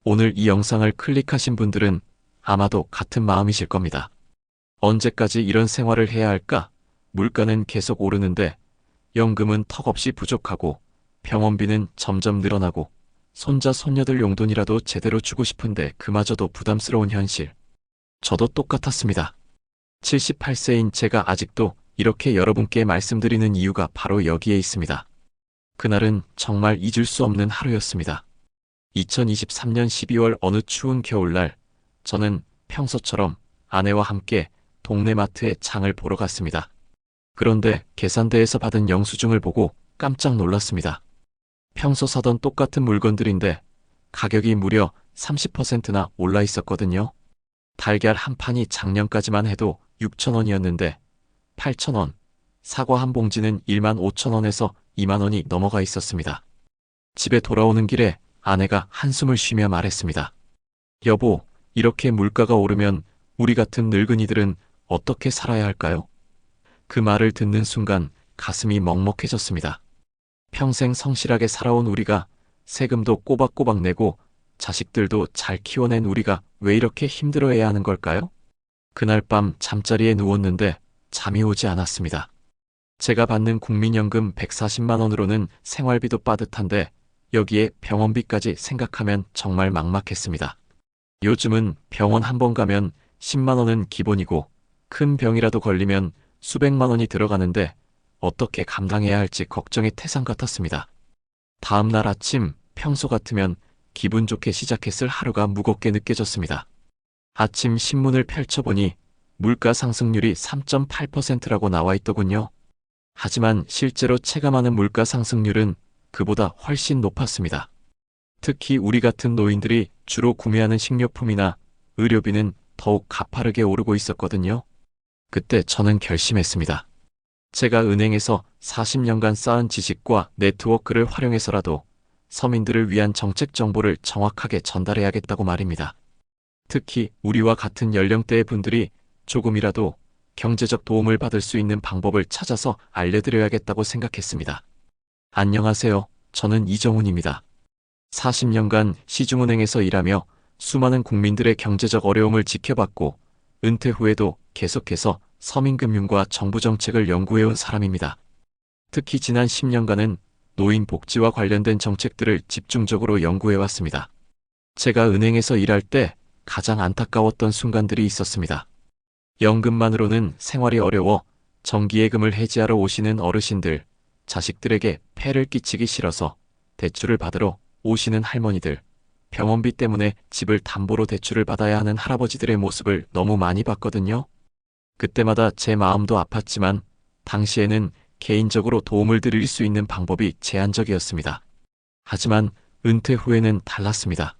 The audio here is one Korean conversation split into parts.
오늘 이 영상을 클릭하신 분들은 아마도 같은 마음이실 겁니다. 언제까지 이런 생활을 해야 할까? 물가는 계속 오르는데 연금은 턱없이 부족하고 병원비는 점점 늘어나고 손자 손녀들 용돈이라도 제대로 주고 싶은데 그마저도 부담스러운 현실. 저도 똑같았습니다. 78세인 제가 아직도 이렇게 여러분께 말씀드리는 이유가 바로 여기에 있습니다. 그날은 정말 잊을 수 없는 하루였습니다. 2023년 12월 어느 추운 겨울날, 저는 평소처럼 아내와 함께 동네 마트에 장을 보러 갔습니다. 그런데 계산대에서 받은 영수증을 보고 깜짝 놀랐습니다. 평소 사던 똑같은 물건들인데 가격이 무려 30%나 올라 있었거든요. 달걀 한 판이 작년까지만 해도 6,000원이었는데 8,000원, 사과 한 봉지는 15,000원에서 20,000원이 넘어가 있었습니다. 집에 돌아오는 길에 아내가 한숨을 쉬며 말했습니다. 여보, 이렇게 물가가 오르면 우리 같은 늙은이들은 어떻게 살아야 할까요? 그 말을 듣는 순간 가슴이 먹먹해졌습니다. 평생 성실하게 살아온 우리가, 세금도 꼬박꼬박 내고 자식들도 잘 키워낸 우리가 왜 이렇게 힘들어해야 하는 걸까요? 그날 밤 잠자리에 누웠는데 잠이 오지 않았습니다. 제가 받는 국민연금 140만 원으로는 생활비도 빠듯한데 여기에 병원비까지 생각하면 정말 막막했습니다. 요즘은 병원 한 번 가면 10만 원은 기본이고 큰 병이라도 걸리면 수백만 원이 들어가는데 어떻게 감당해야 할지 걱정이 태산 같았습니다. 다음 날 아침, 평소 같으면 기분 좋게 시작했을 하루가 무겁게 느껴졌습니다. 아침 신문을 펼쳐보니 물가 상승률이 3.8%라고 나와 있더군요. 하지만 실제로 체감하는 물가 상승률은 그보다 훨씬 높았습니다. 특히 우리 같은 노인들이 주로 구매하는 식료품이나 의료비는 더욱 가파르게 오르고 있었거든요. 그때 저는 결심했습니다. 제가 은행에서 40년간 쌓은 지식과 네트워크를 활용해서라도 서민들을 위한 정책 정보를 정확하게 전달해야겠다고 말입니다. 특히 우리와 같은 연령대의 분들이 조금이라도 경제적 도움을 받을 수 있는 방법을 찾아서 알려드려야겠다고 생각했습니다. 안녕하세요. 저는 이정훈입니다. 40년간 시중은행에서 일하며 수많은 국민들의 경제적 어려움을 지켜봤고 은퇴 후에도 계속해서 서민금융과 정부정책을 연구해온 사람입니다. 특히 지난 10년간은 노인 복지와 관련된 정책들을 집중적으로 연구해왔습니다. 제가 은행에서 일할 때 가장 안타까웠던 순간들이 있었습니다. 연금만으로는 생활이 어려워 정기예금을 해지하러 오시는 어르신들, 자식들에게 폐를 끼치기 싫어서 대출을 받으러 오시는 할머니들, 병원비 때문에 집을 담보로 대출을 받아야 하는 할아버지들의 모습을 너무 많이 봤거든요. 그때마다 제 마음도 아팠지만 당시에는 개인적으로 도움을 드릴 수 있는 방법이 제한적이었습니다. 하지만 은퇴 후에는 달랐습니다.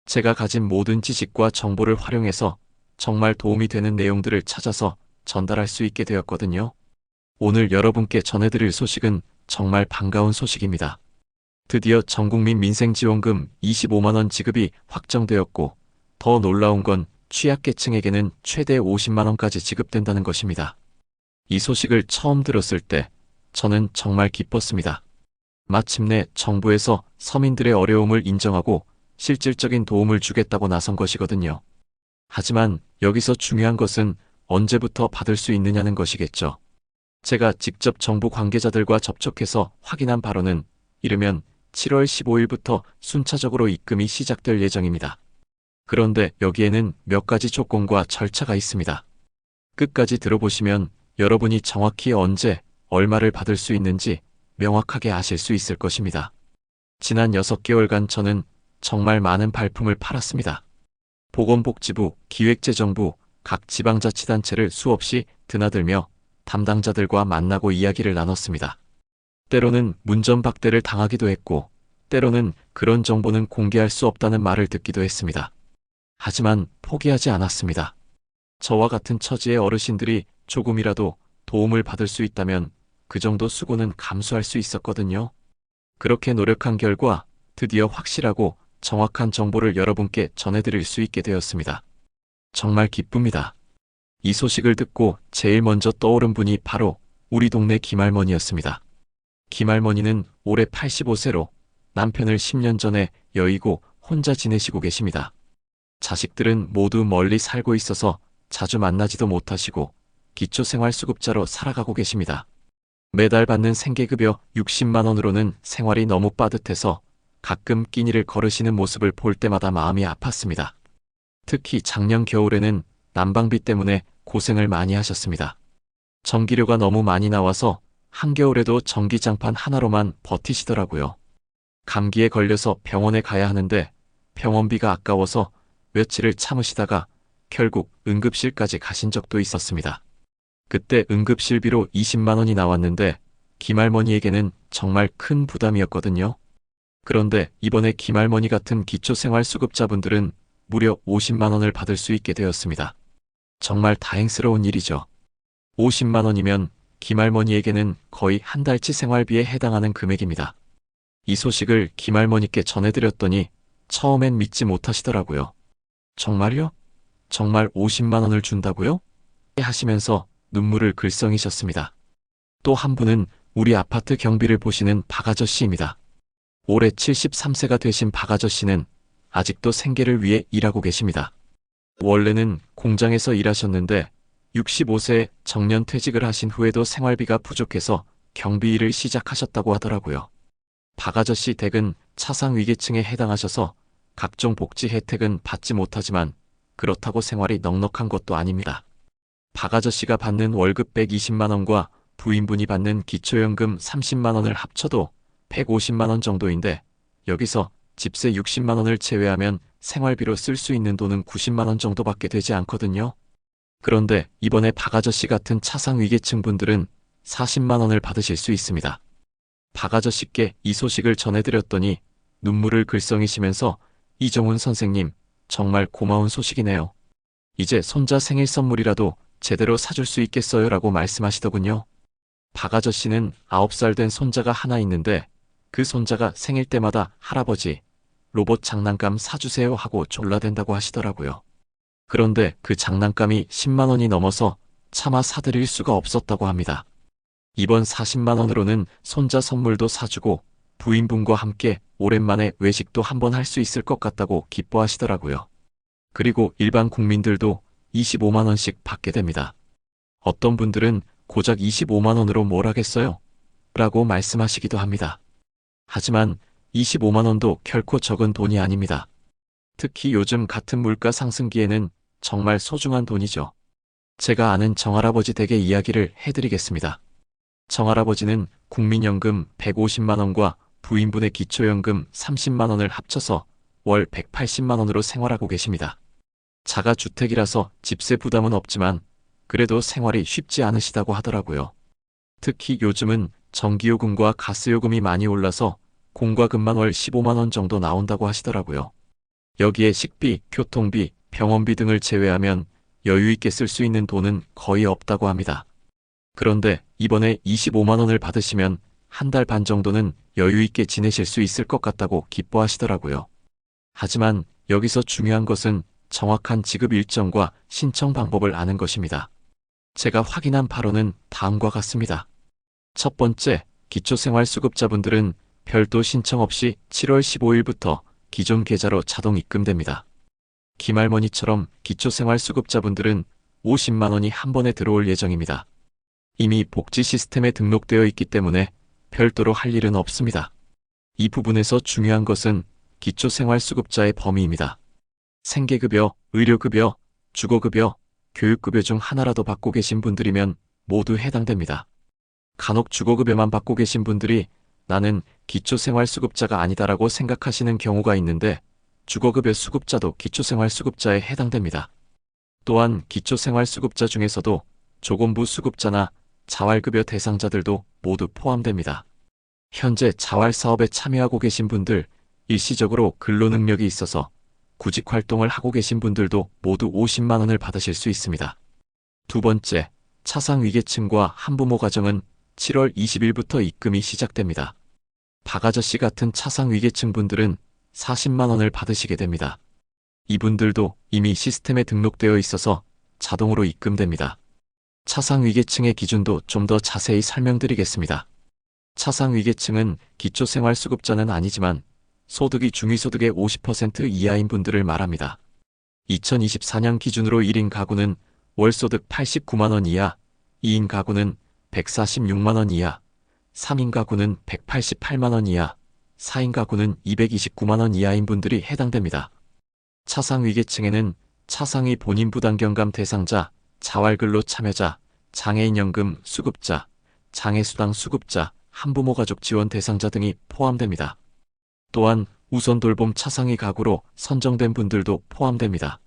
제가 가진 모든 지식과 정보를 활용해서 정말 도움이 되는 내용들을 찾아서 전달할 수 있게 되었거든요. 오늘 여러분께 전해드릴 소식은 정말 반가운 소식입니다. 드디어 전국민 민생지원금 25만 원 지급이 확정되었고 더 놀라운 건 취약계층에게는 최대 50만 원까지 지급된다는 것입니다. 이 소식을 처음 들었을 때 저는 정말 기뻤습니다. 마침내 정부에서 서민들의 어려움을 인정하고 실질적인 도움을 주겠다고 나선 것이거든요. 하지만 여기서 중요한 것은 언제부터 받을 수 있느냐는 것이겠죠. 제가 직접 정부 관계자들과 접촉해서 확인한 바로는 이르면 7월 15일부터 순차적으로 입금이 시작될 예정입니다. 그런데 여기에는 몇 가지 조건과 절차가 있습니다. 끝까지 들어보시면 여러분이 정확히 언제, 얼마를 받을 수 있는지 명확하게 아실 수 있을 것입니다. 지난 6개월간 저는 정말 많은 발품을 팔았습니다. 보건복지부, 기획재정부, 각 지방자치단체를 수없이 드나들며 담당자들과 만나고 이야기를 나눴습니다. 때로는 문전박대를 당하기도 했고, 때로는 그런 정보는 공개할 수 없다는 말을 듣기도 했습니다. 하지만 포기하지 않았습니다. 저와 같은 처지의 어르신들이 조금이라도 도움을 받을 수 있다면 그 정도 수고는 감수할 수 있었거든요. 그렇게 노력한 결과 드디어 확실하고 정확한 정보를 여러분께 전해드릴 수 있게 되었습니다. 정말 기쁩니다. 이 소식을 듣고 제일 먼저 떠오른 분이 바로 우리 동네 김할머니였습니다. 김할머니는 올해 85세로 남편을 10년 전에 여의고 혼자 지내시고 계십니다. 자식들은 모두 멀리 살고 있어서 자주 만나지도 못하시고 기초생활수급자로 살아가고 계십니다. 매달 받는 생계급여 60만 원으로는 생활이 너무 빠듯해서 가끔 끼니를 거르시는 모습을 볼 때마다 마음이 아팠습니다. 특히 작년 겨울에는 난방비 때문에 고생을 많이 하셨습니다. 전기료가 너무 많이 나와서 한겨울에도 전기장판 하나로만 버티시더라고요. 감기에 걸려서 병원에 가야 하는데 병원비가 아까워서 며칠을 참으시다가 결국 응급실까지 가신 적도 있었습니다. 그때 응급실비로 20만 원이 나왔는데 김할머니에게는 정말 큰 부담이었거든요. 그런데 이번에 김할머니 같은 기초생활수급자분들은 무려 50만 원을 받을 수 있게 되었습니다. 정말 다행스러운 일이죠. 50만 원이면 김할머니에게는 거의 한 달치 생활비에 해당하는 금액입니다. 이 소식을 김할머니께 전해드렸더니 처음엔 믿지 못하시더라고요. 정말요? 정말 50만 원을 준다고요? 하시면서 눈물을 글썽이셨습니다. 또 한 분은 우리 아파트 경비를 보시는 박 아저씨입니다. 올해 73세가 되신 박 아저씨는 아직도 생계를 위해 일하고 계십니다. 원래는 공장에서 일하셨는데 65세에 정년퇴직을 하신 후에도 생활비가 부족해서 경비 일을 시작하셨다고 하더라고요. 박 아저씨 댁은 차상위계층에 해당하셔서 각종 복지 혜택은 받지 못하지만 그렇다고 생활이 넉넉한 것도 아닙니다. 박 아저씨가 받는 월급 120만 원과 부인분이 받는 기초연금 30만 원을 합쳐도 150만 원 정도인데 여기서 집세 60만 원을 제외하면 생활비로 쓸 수 있는 돈은 90만 원 정도밖에 되지 않거든요. 그런데 이번에 박 아저씨 같은 차상위계층 분들은 40만 원을 받으실 수 있습니다. 박 아저씨께 이 소식을 전해드렸더니 눈물을 글썽이시면서 이정훈 선생님, 정말 고마운 소식이네요. 이제 손자 생일 선물이라도 제대로 사줄 수 있겠어요? 라고 말씀하시더군요. 박 아저씨는 9살 된 손자가 하나 있는데 그 손자가 생일 때마다 할아버지, 로봇 장난감 사주세요 하고 졸라댄다고 하시더라고요. 그런데 그 장난감이 10만 원이 넘어서 차마 사드릴 수가 없었다고 합니다. 이번 40만 원으로는 손자 선물도 사주고 부인분과 함께 오랜만에 외식도 한번 할 수 있을 것 같다고 기뻐하시더라고요. 그리고 일반 국민들도 25만 원씩 받게 됩니다. 어떤 분들은 고작 25만 원으로 뭘 하겠어요? 라고 말씀하시기도 합니다. 하지만 25만 원도 결코 적은 돈이 아닙니다. 특히 요즘 같은 물가 상승기에는 정말 소중한 돈이죠. 제가 아는 정할아버지 댁의 이야기를 해드리겠습니다. 정할아버지는 국민연금 150만 원과 부인분의 기초연금 30만 원을 합쳐서 월 180만 원으로 생활하고 계십니다. 자가주택이라서 집세 부담은 없지만 그래도 생활이 쉽지 않으시다고 하더라고요. 특히 요즘은 전기요금과 가스요금이 많이 올라서 공과금만 월 15만 원 정도 나온다고 하시더라고요. 여기에 식비, 교통비, 병원비 등을 제외하면 여유 있게 쓸 수 있는 돈은 거의 없다고 합니다. 그런데 이번에 25만 원을 받으시면 한 달 반 정도는 여유 있게 지내실 수 있을 것 같다고 기뻐하시더라고요. 하지만 여기서 중요한 것은 정확한 지급 일정과 신청 방법을 아는 것입니다. 제가 확인한 바로는 다음과 같습니다. 첫 번째, 기초생활수급자분들은 별도 신청 없이 7월 15일부터 기존 계좌로 자동 입금됩니다. 김할머니처럼 기초생활수급자분들은 50만 원이 한 번에 들어올 예정입니다. 이미 복지 시스템에 등록되어 있기 때문에 별도로 할 일은 없습니다. 이 부분에서 중요한 것은 기초생활수급자의 범위입니다. 생계급여, 의료급여, 주거급여, 교육급여 중 하나라도 받고 계신 분들이면 모두 해당됩니다. 간혹 주거급여만 받고 계신 분들이 나는 기초생활수급자가 아니다라고 생각하시는 경우가 있는데 주거급여 수급자도 기초생활수급자에 해당됩니다. 또한 기초생활수급자 중에서도 조건부 수급자나 자활급여 대상자들도 모두 포함됩니다. 현재 자활사업에 참여하고 계신 분들, 일시적으로 근로능력이 있어서 구직활동을 하고 계신 분들도 모두 50만 원을 받으실 수 있습니다. 두 번째, 차상위계층과 한부모 가정은 7월 20일부터 입금이 시작됩니다. 박 아저씨 같은 차상위계층 분들은 40만 원을 받으시게 됩니다. 이분들도 이미 시스템에 등록되어 있어서 자동으로 입금됩니다. 차상위계층의 기준도 좀 더 자세히 설명드리겠습니다. 차상위계층은 기초생활수급자는 아니지만 소득이 중위소득의 50% 이하인 분들을 말합니다. 2024년 기준으로 1인 가구는 월소득 89만원 이하, 2인 가구는 146만원 이하, 3인 가구는 188만원 이하, 4인 가구는 229만원 이하인 분들이 해당됩니다. 차상위계층에는 차상위 본인 부담경감 대상자, 자활근로 참여자, 장애인연금 수급자, 장애수당 수급자, 한부모 가족 지원 대상자 등이 포함됩니다. 또한 우선 돌봄 차상위 가구로 선정된 분들도 포함됩니다.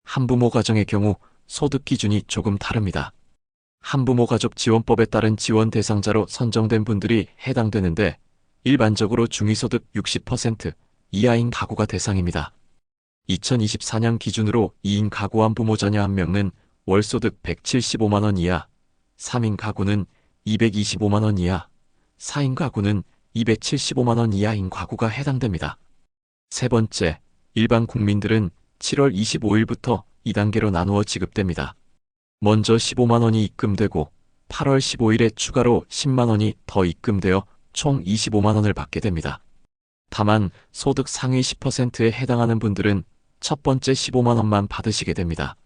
한부모 가정의 경우 소득 기준이 조금 다릅니다. 한부모 가족 지원법에 따른 지원 대상자로 선정된 분들이 해당되는데 일반적으로 중위소득 60% 이하인 가구가 대상입니다. 2024년 기준으로 2인 가구 한부모 자녀 1명은 월소득 175만원 이하, 3인 가구는 225만원 이하, 4인 가구는 275만원 이하인 가구가 해당됩니다. 세 번째, 일반 국민들은 7월 25일부터 2단계로 나누어 지급됩니다. 먼저 15만원이 입금되고 8월 15일에 추가로 10만원이 더 입금되어 총 25만원을 받게 됩니다. 다만 소득 상위 10%에 해당하는 분들은 첫 번째 15만원만 받으시게 됩니다.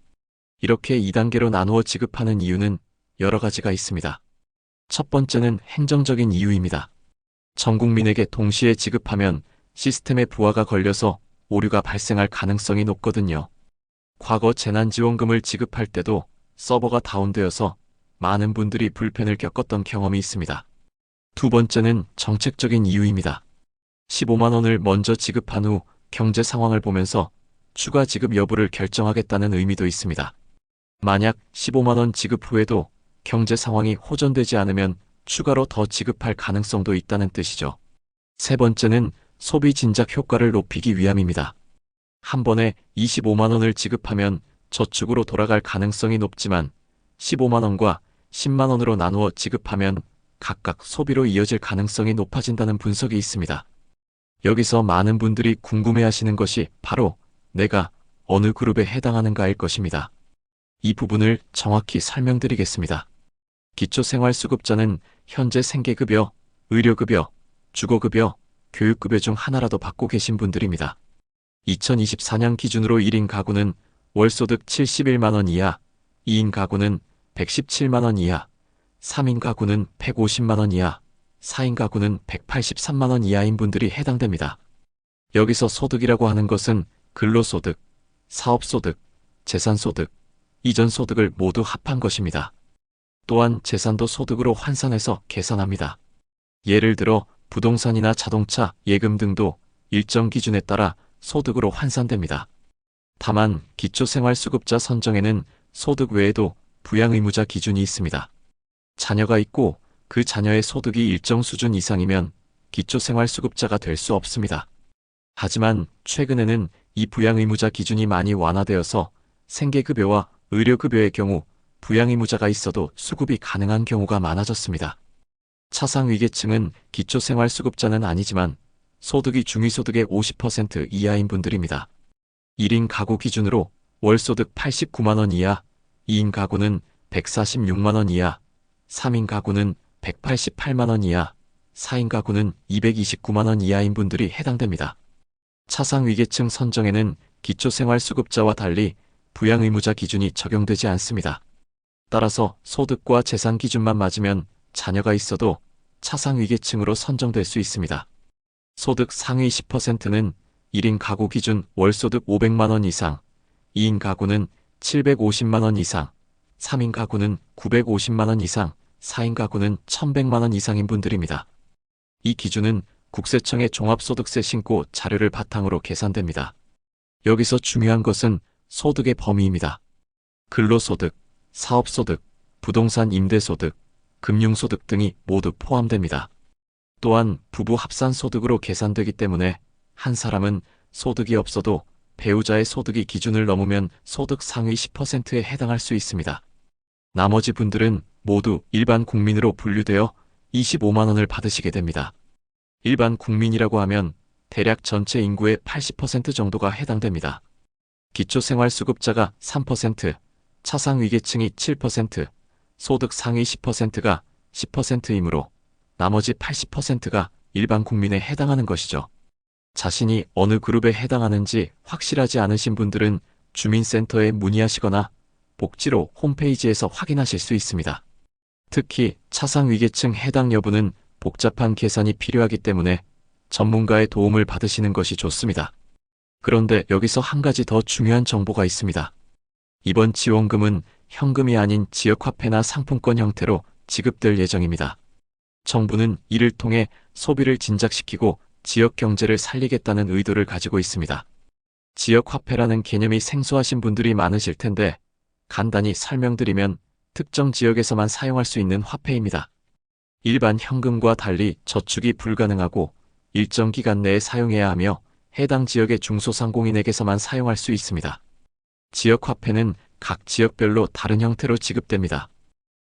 이렇게 2단계로 나누어 지급하는 이유는 여러 가지가 있습니다. 첫 번째는 행정적인 이유입니다. 전 국민에게 동시에 지급하면 시스템에 부하가 걸려서 오류가 발생할 가능성이 높거든요. 과거 재난지원금을 지급할 때도 서버가 다운되어서 많은 분들이 불편을 겪었던 경험이 있습니다. 두 번째는 정책적인 이유입니다. 15만원을 먼저 지급한 후 경제 상황을 보면서 추가 지급 여부를 결정하겠다는 의미도 있습니다. 만약 15만원 지급 후에도 경제 상황이 호전되지 않으면 추가로 더 지급할 가능성도 있다는 뜻이죠. 세 번째는 소비 진작 효과를 높이기 위함입니다. 한 번에 25만원을 지급하면 저축으로 돌아갈 가능성이 높지만 15만원과 10만원으로 나누어 지급하면 각각 소비로 이어질 가능성이 높아진다는 분석이 있습니다. 여기서 많은 분들이 궁금해하시는 것이 바로 내가 어느 그룹에 해당하는가일 것입니다. 이 부분을 정확히 설명드리겠습니다. 기초생활수급자는 현재 생계급여, 의료급여, 주거급여, 교육급여 중 하나라도 받고 계신 분들입니다. 2024년 기준으로 1인 가구는 월소득 71만원 이하, 2인 가구는 117만원 이하, 3인 가구는 150만원 이하, 4인 가구는 183만원 이하인 분들이 해당됩니다. 여기서 소득이라고 하는 것은 근로소득, 사업소득, 재산소득, 이전소득을 모두 합한 것입니다. 또한 재산도 소득으로 환산해서 계산합니다. 예를 들어 부동산이나 자동차, 예금 등도 일정 기준에 따라 소득으로 환산됩니다. 다만 기초생활수급자 선정에는 소득 외에도 부양의무자 기준이 있습니다. 자녀가 있고 그 자녀의 소득이 일정 수준 이상이면 기초생활수급자가 될 수 없습니다. 하지만 최근에는 이 부양의무자 기준이 많이 완화되어서 생계급여와 의료급여의 경우 부양의무자가 있어도 수급이 가능한 경우가 많아졌습니다. 차상위계층은 기초생활수급자는 아니지만 소득이 중위소득의 50% 이하인 분들입니다. 1인 가구 기준으로 월소득 89만원 이하, 2인 가구는 146만원 이하, 3인 가구는 188만원 이하, 4인 가구는 229만원 이하인 분들이 해당됩니다. 차상위계층 선정에는 기초생활수급자와 달리 부양의무자 기준이 적용되지 않습니다. 따라서 소득과 재산 기준만 맞으면 자녀가 있어도 차상위계층으로 선정될 수 있습니다. 소득 상위 10%는 1인 가구 기준 월소득 500만원 이상, 2인 가구는 750만원 이상, 3인 가구는 950만원 이상, 4인 가구는 1100만원 이상인 분들입니다. 이 기준은 국세청의 종합소득세 신고 자료를 바탕으로 계산됩니다. 여기서 중요한 것은 소득의 범위입니다. 근로소득, 사업소득, 부동산 임대소득, 금융소득 등이 모두 포함됩니다. 또한 부부 합산소득으로 계산되기 때문에 한 사람은 소득이 없어도 배우자의 소득이 기준을 넘으면 소득 상위 10%에 해당할 수 있습니다. 나머지 분들은 모두 일반 국민으로 분류되어 25만원을 받으시게 됩니다. 일반 국민이라고 하면 대략 전체 인구의 80% 정도가 해당됩니다. 기초생활수급자가 3%, 차상위계층이 7%, 소득 상위 10%가 10%이므로 나머지 80%가 일반 국민에 해당하는 것이죠. 자신이 어느 그룹에 해당하는지 확실하지 않으신 분들은 주민센터에 문의하시거나 복지로 홈페이지에서 확인하실 수 있습니다. 특히 차상위계층 해당 여부는 복잡한 계산이 필요하기 때문에 전문가의 도움을 받으시는 것이 좋습니다. 그런데 여기서 한 가지 더 중요한 정보가 있습니다. 이번 지원금은 현금이 아닌 지역화폐나 상품권 형태로 지급될 예정입니다. 정부는 이를 통해 소비를 진작시키고 지역 경제를 살리겠다는 의도를 가지고 있습니다. 지역화폐라는 개념이 생소하신 분들이 많으실 텐데 간단히 설명드리면 특정 지역에서만 사용할 수 있는 화폐입니다. 일반 현금과 달리 저축이 불가능하고 일정 기간 내에 사용해야 하며 해당 지역의 중소상공인에게서만 사용할 수 있습니다. 지역화폐는 각 지역별로 다른 형태로 지급됩니다.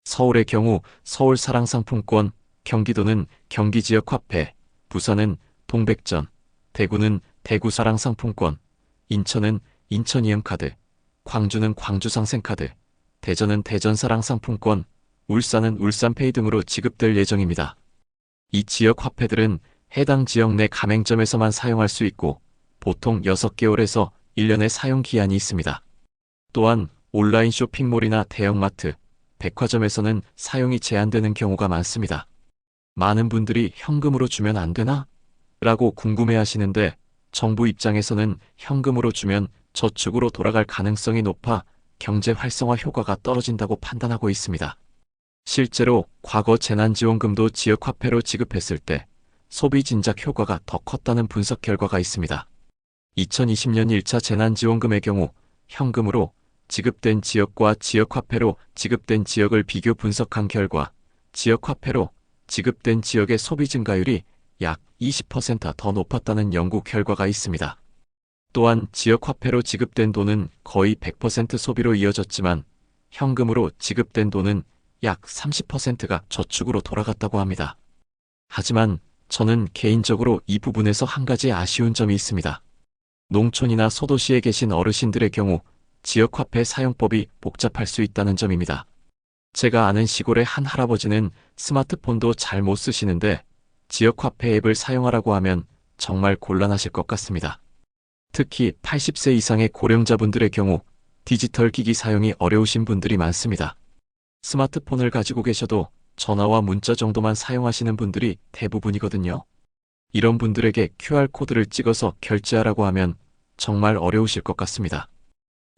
서울의 경우 서울사랑상품권, 경기도는 경기지역화폐, 부산은 동백전, 대구는 대구사랑상품권, 인천은 인천이음카드, 광주는 광주상생카드, 대전은 대전사랑상품권, 울산은 울산페이 등으로 지급될 예정입니다. 이 지역 화폐들은 해당 지역 내 가맹점에서만 사용할 수 있고 보통 6개월에서 1년의 사용 기한이 있습니다. 또한 온라인 쇼핑몰이나 대형마트, 백화점에서는 사용이 제한되는 경우가 많습니다. 많은 분들이 현금으로 주면 안 되나? 라고 궁금해하시는데 정부 입장에서는 현금으로 주면 저축으로 돌아갈 가능성이 높아 경제 활성화 효과가 떨어진다고 판단하고 있습니다. 실제로 과거 재난지원금도 지역화폐로 지급했을 때 소비 진작 효과가 더 컸다는 분석 결과가 있습니다. 2020년 1차 재난지원금의 경우 현금으로 지급된 지역과 지역화폐로 지급된 지역을 비교 분석한 결과 지역화폐로 지급된 지역의 소비 증가율이 약 20%더 높았다는 연구 결과가 있습니다. 또한 지역화폐로 지급된 돈은 거의 100% 소비로 이어졌지만 현금으로 지급된 돈은 약 30%가 저축으로 돌아갔다고 합니다. 하지만 저는 개인적으로 이 부분에서 한 가지 아쉬운 점이 있습니다. 농촌이나 소도시에 계신 어르신들의 경우 지역화폐 사용법이 복잡할 수 있다는 점입니다. 제가 아는 시골의 한 할아버지는 스마트폰도 잘 못 쓰시는데 지역화폐 앱을 사용하라고 하면 정말 곤란하실 것 같습니다. 특히 80세 이상의 고령자분들의 경우 디지털 기기 사용이 어려우신 분들이 많습니다. 스마트폰을 가지고 계셔도 전화와 문자 정도만 사용하시는 분들이 대부분이거든요. 이런 분들에게 QR코드를 찍어서 결제하라고 하면 정말 어려우실 것 같습니다.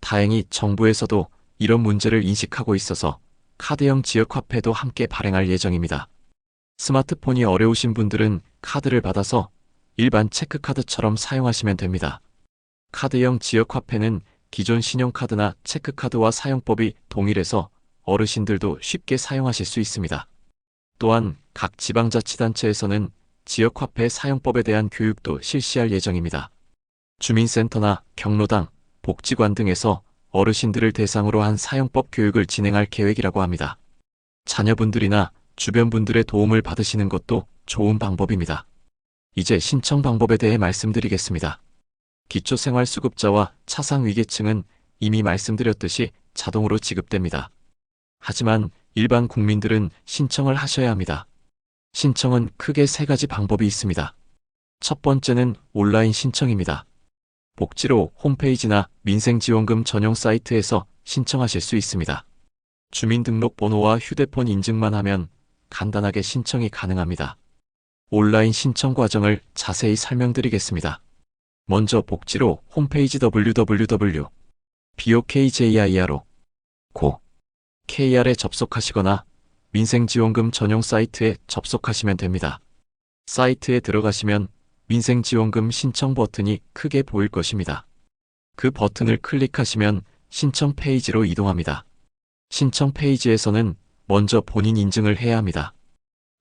다행히 정부에서도 이런 문제를 인식하고 있어서 카드형 지역화폐도 함께 발행할 예정입니다. 스마트폰이 어려우신 분들은 카드를 받아서 일반 체크카드처럼 사용하시면 됩니다. 카드형 지역화폐는 기존 신용카드나 체크카드와 사용법이 동일해서 어르신들도 쉽게 사용하실 수 있습니다. 또한 각 지방자치단체에서는 지역화폐 사용법에 대한 교육도 실시할 예정입니다. 주민센터나 경로당, 복지관 등에서 어르신들을 대상으로 한 사용법 교육을 진행할 계획이라고 합니다. 자녀분들이나 주변 분들의 도움을 받으시는 것도 좋은 방법입니다. 이제 신청 방법에 대해 말씀드리겠습니다. 기초생활수급자와 차상위계층은 이미 말씀드렸듯이 자동으로 지급됩니다. 하지만 일반 국민들은 신청을 하셔야 합니다. 신청은 크게 3가지 방법이 있습니다. 첫 번째는 온라인 신청입니다. 복지로 홈페이지나 민생지원금 전용 사이트에서 신청하실 수 있습니다. 주민등록번호와 휴대폰 인증만 하면 간단하게 신청이 가능합니다. 온라인 신청 과정을 자세히 설명드리겠습니다. 먼저 복지로 홈페이지 www.bokjir로 KR에 접속하시거나 민생지원금 전용 사이트에 접속하시면 됩니다. 사이트에 들어가시면 민생지원금 신청 버튼이 크게 보일 것입니다. 그 버튼을 클릭하시면 신청 페이지로 이동합니다. 신청 페이지에서는 먼저 본인 인증을 해야 합니다.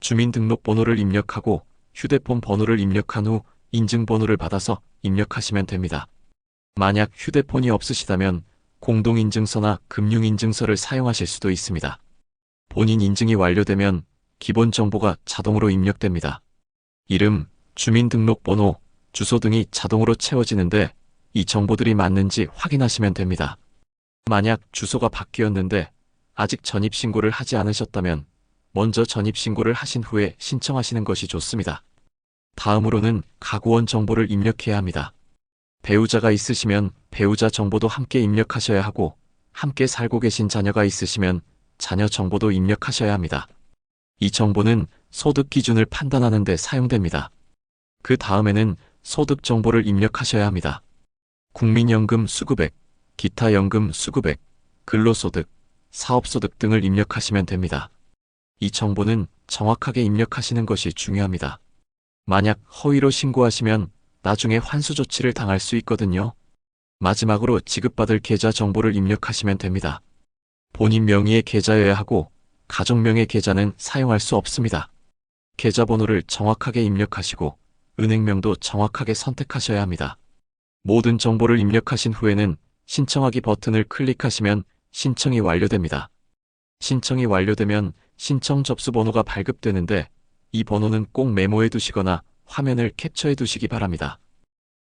주민등록번호를 입력하고 휴대폰 번호를 입력한 후 인증번호를 받아서 입력하시면 됩니다. 만약 휴대폰이 없으시다면 공동인증서나 금융인증서를 사용하실 수도 있습니다. 본인 인증이 완료되면 기본 정보가 자동으로 입력됩니다. 이름, 주민등록번호, 주소 등이 자동으로 채워지는데 이 정보들이 맞는지 확인하시면 됩니다. 만약 주소가 바뀌었는데 아직 전입신고를 하지 않으셨다면 먼저 전입신고를 하신 후에 신청하시는 것이 좋습니다. 다음으로는 가구원 정보를 입력해야 합니다. 배우자가 있으시면 배우자 정보도 함께 입력하셔야 하고, 함께 살고 계신 자녀가 있으시면 자녀 정보도 입력하셔야 합니다. 이 정보는 소득 기준을 판단하는 데 사용됩니다. 그 다음에는 소득 정보를 입력하셔야 합니다. 국민연금 수급액, 기타 연금 수급액, 근로소득, 사업소득 등을 입력하시면 됩니다. 이 정보는 정확하게 입력하시는 것이 중요합니다. 만약 허위로 신고하시면 나중에 환수 조치를 당할 수 있거든요. 마지막으로 지급받을 계좌 정보를 입력하시면 됩니다. 본인 명의의 계좌여야 하고 가족명의 계좌는 사용할 수 없습니다. 계좌번호를 정확하게 입력하시고 은행명도 정확하게 선택하셔야 합니다. 모든 정보를 입력하신 후에는 신청하기 버튼을 클릭하시면 신청이 완료됩니다. 신청이 완료되면 신청 접수 번호가 발급되는데 이 번호는 꼭 메모해 두시거나 화면을 캡처해 두시기 바랍니다.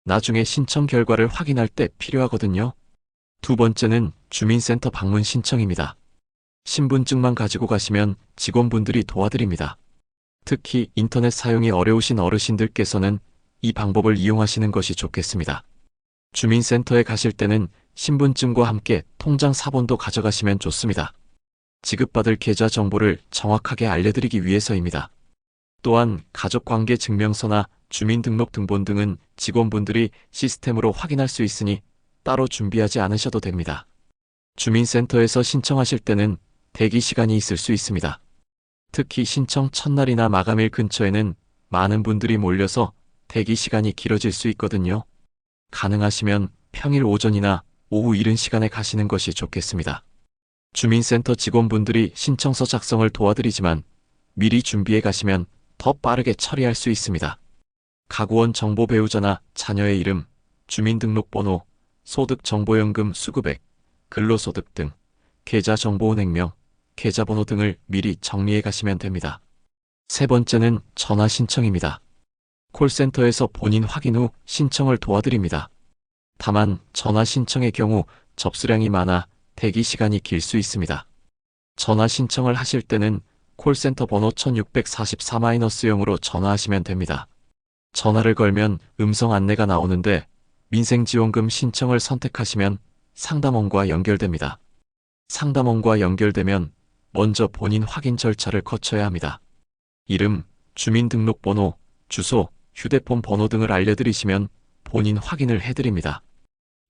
나중에 신청 결과를 확인할 때 필요하거든요. 두 번째는 주민센터 방문 신청입니다. 신분증만 가지고 가시면 직원분들이 도와드립니다. 특히 인터넷 사용이 어려우신 어르신들께서는 이 방법을 이용하시는 것이 좋겠습니다. 주민센터에 가실 때는 신분증과 함께 통장 사본도 가져가시면 좋습니다. 지급받을 계좌 정보를 정확하게 알려드리기 위해서입니다. 또한 가족관계 증명서나 주민등록등본 등은 직원분들이 시스템으로 확인할 수 있으니 따로 준비하지 않으셔도 됩니다. 주민센터에서 신청하실 때는 대기 시간이 있을 수 있습니다. 특히 신청 첫날이나 마감일 근처에는 많은 분들이 몰려서 대기 시간이 길어질 수 있거든요. 가능하시면 평일 오전이나 오후 이른 시간에 가시는 것이 좋겠습니다. 주민센터 직원분들이 신청서 작성을 도와드리지만 미리 준비해 가시면 더 빠르게 처리할 수 있습니다. 가구원 정보 배우자나 자녀의 이름, 주민등록번호, 소득정보연금 수급액, 근로소득 등, 계좌정보 은행명, 계좌번호 등을 미리 정리해 가시면 됩니다. 세 번째는 전화 신청입니다. 콜센터에서 본인 확인 후 신청을 도와드립니다. 다만 전화 신청의 경우 접수량이 많아 대기 시간이 길 수 있습니다. 전화 신청을 하실 때는 콜센터 번호 1644-0으로 전화하시면 됩니다. 전화를 걸면 음성 안내가 나오는데 민생지원금 신청을 선택하시면 상담원과 연결됩니다. 상담원과 연결되면 먼저 본인 확인 절차를 거쳐야 합니다. 이름, 주민등록번호, 주소, 휴대폰 번호 등을 알려드리시면 본인 확인을 해드립니다.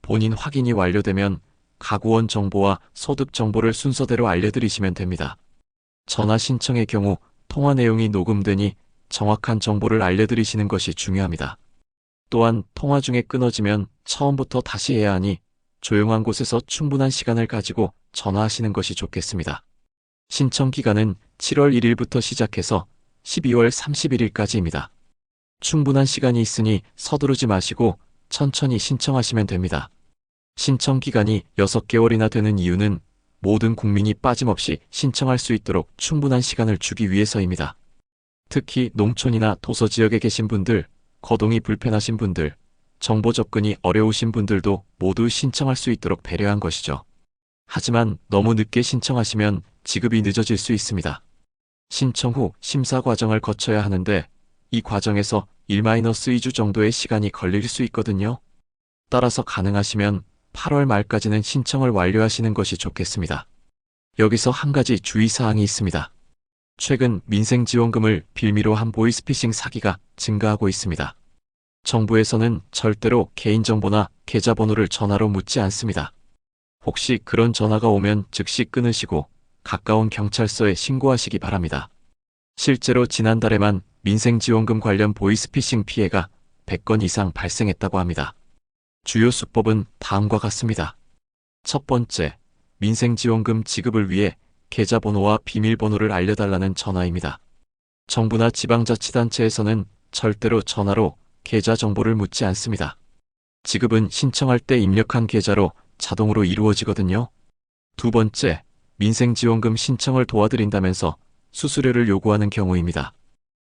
본인 확인이 완료되면 가구원 정보와 소득 정보를 순서대로 알려드리시면 됩니다. 전화 신청의 경우 통화 내용이 녹음되니 정확한 정보를 알려드리시는 것이 중요합니다. 또한 통화 중에 끊어지면 처음부터 다시 해야 하니 조용한 곳에서 충분한 시간을 가지고 전화하시는 것이 좋겠습니다. 신청 기간은 7월 1일부터 시작해서 12월 31일까지입니다. 충분한 시간이 있으니 서두르지 마시고 천천히 신청하시면 됩니다. 신청 기간이 6개월이나 되는 이유는 모든 국민이 빠짐없이 신청할 수 있도록 충분한 시간을 주기 위해서입니다. 특히 농촌이나 도서지역에 계신 분들, 거동이 불편하신 분들, 정보 접근이 어려우신 분들도 모두 신청할 수 있도록 배려한 것이죠. 하지만 너무 늦게 신청하시면 지급이 늦어질 수 있습니다. 신청 후 심사 과정을 거쳐야 하는데 이 과정에서 1-2주 정도의 시간이 걸릴 수 있거든요. 따라서 가능하시면 8월 말까지는 신청을 완료하시는 것이 좋겠습니다. 여기서 한 가지 주의사항이 있습니다. 최근 민생지원금을 빌미로 한 보이스피싱 사기가 증가하고 있습니다. 정부에서는 절대로 개인정보나 계좌번호를 전화로 묻지 않습니다. 혹시 그런 전화가 오면 즉시 끊으시고 가까운 경찰서에 신고하시기 바랍니다. 실제로 지난달에만 민생지원금 관련 보이스피싱 피해가 100건 이상 발생했다고 합니다. 주요 수법은 다음과 같습니다. 첫 번째, 민생지원금 지급을 위해 계좌번호와 비밀번호를 알려달라는 전화입니다. 정부나 지방자치단체에서는 절대로 전화로 계좌 정보를 묻지 않습니다. 지급은 신청할 때 입력한 계좌로 자동으로 이루어지거든요. 두 번째, 민생지원금 신청을 도와드린다면서 수수료를 요구하는 경우입니다.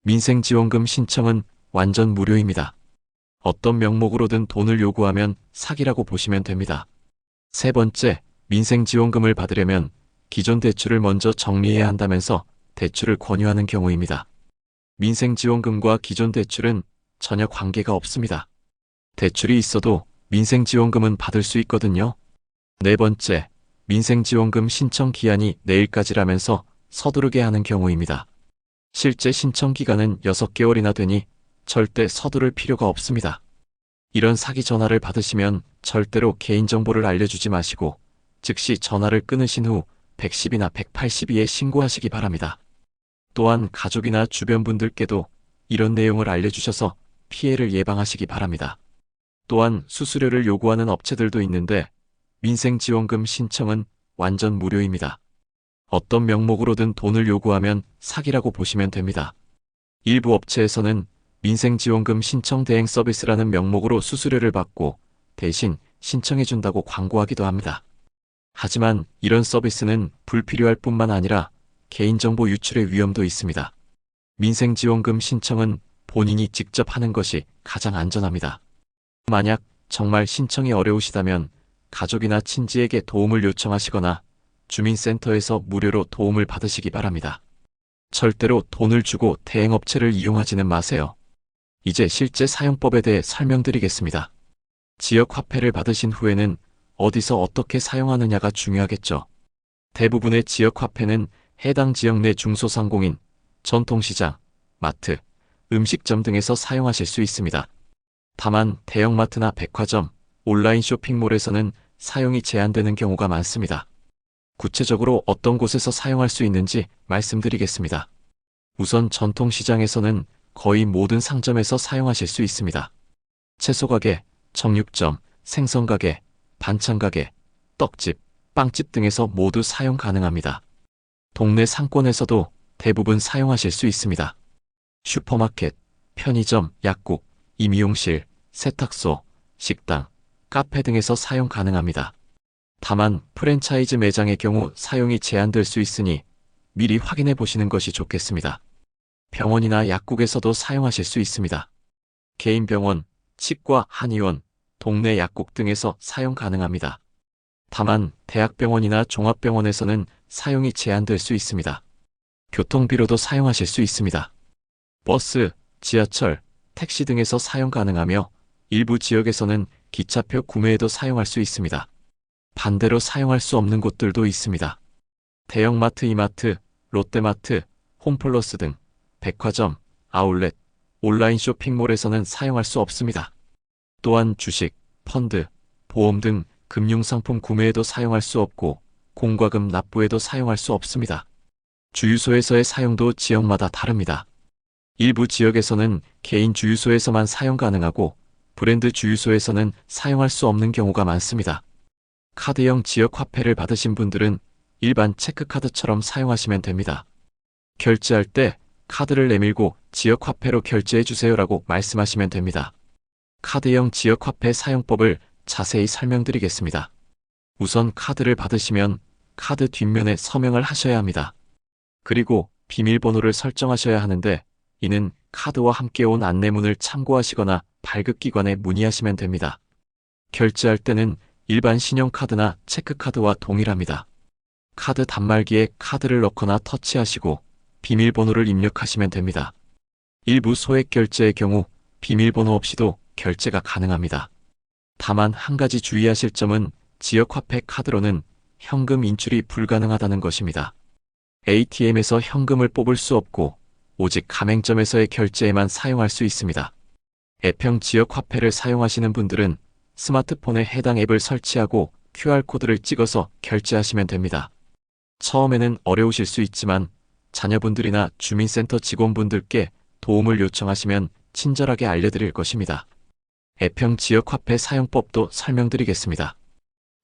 민생지원금 신청은 완전 무료입니다. 어떤 명목으로든 돈을 요구하면 사기라고 보시면 됩니다. 세 번째, 민생지원금을 받으려면 기존 대출을 먼저 정리해야 한다면서 대출을 권유하는 경우입니다. 민생지원금과 기존 대출은 전혀 관계가 없습니다. 대출이 있어도 민생지원금은 받을 수 있거든요. 네 번째, 민생지원금 신청 기한이 내일까지라면서 서두르게 하는 경우입니다. 실제 신청 기간은 6개월이나 되니 절대 서두를 필요가 없습니다. 이런 사기 전화를 받으시면 절대로 개인정보를 알려주지 마시고 즉시 전화를 끊으신 후 110이나 182에 신고하시기 바랍니다. 또한 가족이나 주변 분들께도 이런 내용을 알려주셔서 피해를 예방하시기 바랍니다. 또한 수수료를 요구하는 업체들도 있는데 민생지원금 신청은 완전 무료입니다. 어떤 명목으로든 돈을 요구하면 사기라고 보시면 됩니다. 일부 업체에서는 민생지원금 신청 대행 서비스라는 명목으로 수수료를 받고 대신 신청해준다고 광고하기도 합니다. 하지만 이런 서비스는 불필요할 뿐만 아니라 개인정보 유출의 위험도 있습니다. 민생지원금 신청은 본인이 직접 하는 것이 가장 안전합니다. 만약 정말 신청이 어려우시다면 가족이나 친지에게 도움을 요청하시거나 주민센터에서 무료로 도움을 받으시기 바랍니다. 절대로 돈을 주고 대행업체를 이용하지는 마세요. 이제 실제 사용법에 대해 설명드리겠습니다. 지역화폐를 받으신 후에는 어디서 어떻게 사용하느냐가 중요하겠죠. 대부분의 지역화폐는 해당 지역 내 중소상공인, 전통시장, 마트, 음식점 등에서 사용하실 수 있습니다. 다만 대형마트나 백화점, 온라인 쇼핑몰에서는 사용이 제한되는 경우가 많습니다. 구체적으로 어떤 곳에서 사용할 수 있는지 말씀드리겠습니다. 우선 전통시장에서는 거의 모든 상점에서 사용하실 수 있습니다. 채소가게, 정육점, 생선가게, 반찬가게, 떡집, 빵집 등에서 모두 사용 가능합니다. 동네 상권에서도 대부분 사용하실 수 있습니다. 슈퍼마켓, 편의점, 약국, 임의용실, 세탁소, 식당, 카페 등에서 사용 가능합니다. 다만 프랜차이즈 매장의 경우 사용이 제한될 수 있으니 미리 확인해 보시는 것이 좋겠습니다. 병원이나 약국에서도 사용하실 수 있습니다. 개인 병원, 치과, 한의원, 동네 약국 등에서 사용 가능합니다. 다만 대학병원이나 종합병원에서는 사용이 제한될 수 있습니다. 교통비로도 사용하실 수 있습니다. 버스, 지하철, 택시 등에서 사용 가능하며 일부 지역에서는 기차표 구매에도 사용할 수 있습니다. 반대로 사용할 수 없는 곳들도 있습니다. 대형마트, 이마트, 롯데마트, 홈플러스 등 백화점, 아울렛, 온라인 쇼핑몰에서는 사용할 수 없습니다. 또한 주식, 펀드, 보험 등 금융상품 구매에도 사용할 수 없고 공과금 납부에도 사용할 수 없습니다. 주유소에서의 사용도 지역마다 다릅니다. 일부 지역에서는 개인 주유소에서만 사용 가능하고 브랜드 주유소에서는 사용할 수 없는 경우가 많습니다. 카드형 지역화폐를 받으신 분들은 일반 체크카드처럼 사용하시면 됩니다. 결제할 때 카드를 내밀고 지역화폐로 결제해주세요라고 말씀하시면 됩니다. 카드형 지역화폐 사용법을 자세히 설명드리겠습니다. 우선 카드를 받으시면 카드 뒷면에 서명을 하셔야 합니다. 그리고 비밀번호를 설정하셔야 하는데 이는 카드와 함께 온 안내문을 참고하시거나 발급기관에 문의하시면 됩니다. 결제할 때는 일반 신용카드나 체크카드와 동일합니다. 카드 단말기에 카드를 넣거나 터치하시고 비밀번호를 입력하시면 됩니다. 일부 소액 결제의 경우 비밀번호 없이도 결제가 가능합니다. 다만 한 가지 주의하실 점은 지역화폐 카드로는 현금 인출이 불가능하다는 것입니다. ATM에서 현금을 뽑을 수 없고 오직 가맹점에서의 결제에만 사용할 수 있습니다. 앱형 지역화폐를 사용하시는 분들은 스마트폰에 해당 앱을 설치하고 QR코드를 찍어서 결제하시면 됩니다. 처음에는 어려우실 수 있지만 자녀분들이나 주민센터 직원분들께 도움을 요청하시면 친절하게 알려드릴 것입니다. 앱형 지역화폐 사용법도 설명드리겠습니다.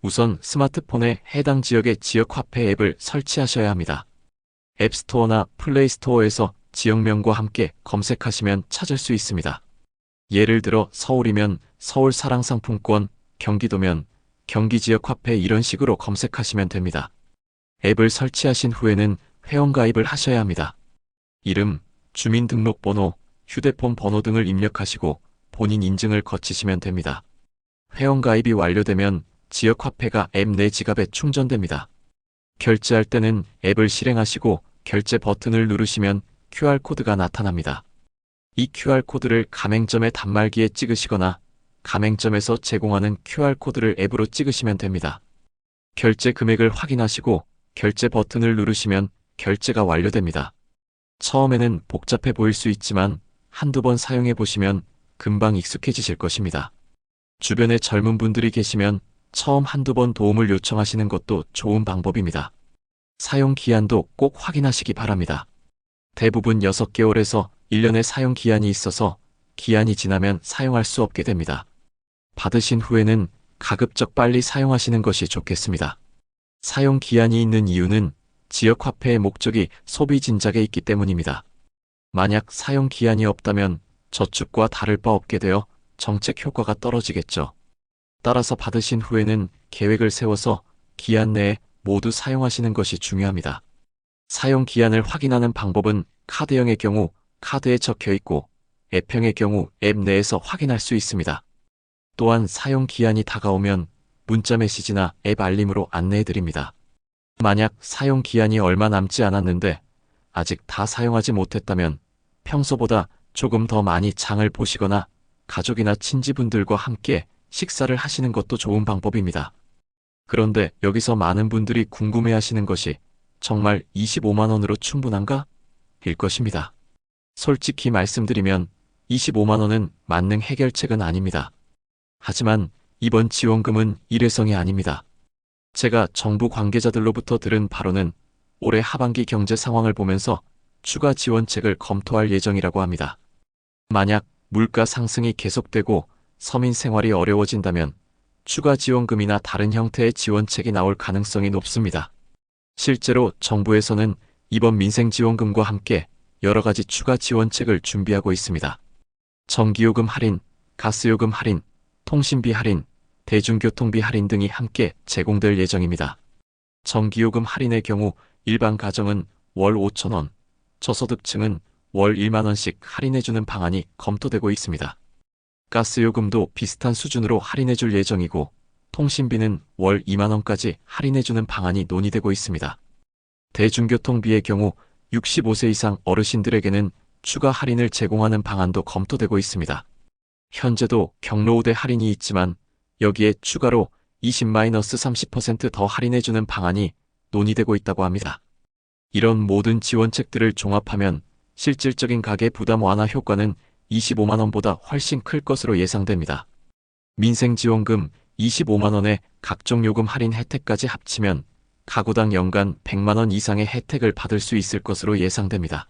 우선 스마트폰에 해당 지역의 지역화폐 앱을 설치하셔야 합니다. 앱스토어나 플레이스토어에서 지역명과 함께 검색하시면 찾을 수 있습니다. 예를 들어 서울이면 서울사랑상품권, 경기도면 경기지역화폐 이런 식으로 검색하시면 됩니다. 앱을 설치하신 후에는 회원가입을 하셔야 합니다. 이름, 주민등록번호, 휴대폰 번호 등을 입력하시고 본인 인증을 거치시면 됩니다. 회원가입이 완료되면 지역화폐가 앱 내 지갑에 충전됩니다. 결제할 때는 앱을 실행하시고 결제 버튼을 누르시면 QR코드가 나타납니다. 이 QR코드를 가맹점의 단말기에 찍으시거나 가맹점에서 제공하는 QR코드를 앱으로 찍으시면 됩니다. 결제 금액을 확인하시고 결제 버튼을 누르시면 결제가 완료됩니다. 처음에는 복잡해 보일 수 있지만 한두 번 사용해 보시면 금방 익숙해지실 것입니다. 주변에 젊은 분들이 계시면 처음 한두 번 도움을 요청하시는 것도 좋은 방법입니다. 사용 기한도 꼭 확인하시기 바랍니다. 대부분 6개월에서 1년의 사용 기한이 있어서 기한이 지나면 사용할 수 없게 됩니다. 받으신 후에는 가급적 빨리 사용하시는 것이 좋겠습니다. 사용 기한이 있는 이유는 지역화폐의 목적이 소비 진작에 있기 때문입니다. 만약 사용 기한이 없다면 저축과 다를 바 없게 되어 정책 효과가 떨어지겠죠. 따라서 받으신 후에는 계획을 세워서 기한 내에 모두 사용하시는 것이 중요합니다. 사용 기한을 확인하는 방법은 카드형의 경우 카드에 적혀 있고 앱형의 경우 앱 내에서 확인할 수 있습니다. 또한 사용 기한이 다가오면 문자 메시지나 앱 알림으로 안내해 드립니다. 만약 사용 기한이 얼마 남지 않았는데 아직 다 사용하지 못했다면 평소보다 조금 더 많이 장을 보시거나 가족이나 친지분들과 함께 식사를 하시는 것도 좋은 방법입니다. 그런데 여기서 많은 분들이 궁금해하시는 것이 정말 25만 원으로 충분한가? 일 것입니다. 솔직히 말씀드리면 25만 원은 만능 해결책은 아닙니다. 하지만 이번 지원금은 일회성이 아닙니다. 제가 정부 관계자들로부터 들은 바로는 올해 하반기 경제 상황을 보면서 추가 지원책을 검토할 예정이라고 합니다. 만약 물가 상승이 계속되고 서민 생활이 어려워진다면 추가 지원금이나 다른 형태의 지원책이 나올 가능성이 높습니다. 실제로 정부에서는 이번 민생지원금과 함께 여러 가지 추가 지원책을 준비하고 있습니다. 전기요금 할인, 가스요금 할인, 통신비 할인, 대중교통비 할인 등이 함께 제공될 예정입니다. 전기요금 할인의 경우 일반 가정은 월 5,000원, 저소득층은 월 1만 원씩 할인해주는 방안이 검토되고 있습니다. 가스요금도 비슷한 수준으로 할인해줄 예정이고 통신비는 월 2만 원까지 할인해주는 방안이 논의되고 있습니다. 대중교통비의 경우 65세 이상 어르신들에게는 추가 할인을 제공하는 방안도 검토되고 있습니다. 현재도 경로 우대 할인이 있지만 여기에 추가로 20-30% 더 할인해주는 방안이 논의되고 있다고 합니다. 이런 모든 지원책들을 종합하면 실질적인 가계 부담 완화 효과는 25만 원보다 훨씬 클 것으로 예상됩니다. 민생지원금 25만 원의 각종 요금 할인 혜택까지 합치면 가구당 연간 100만 원 이상의 혜택을 받을 수 있을 것으로 예상됩니다.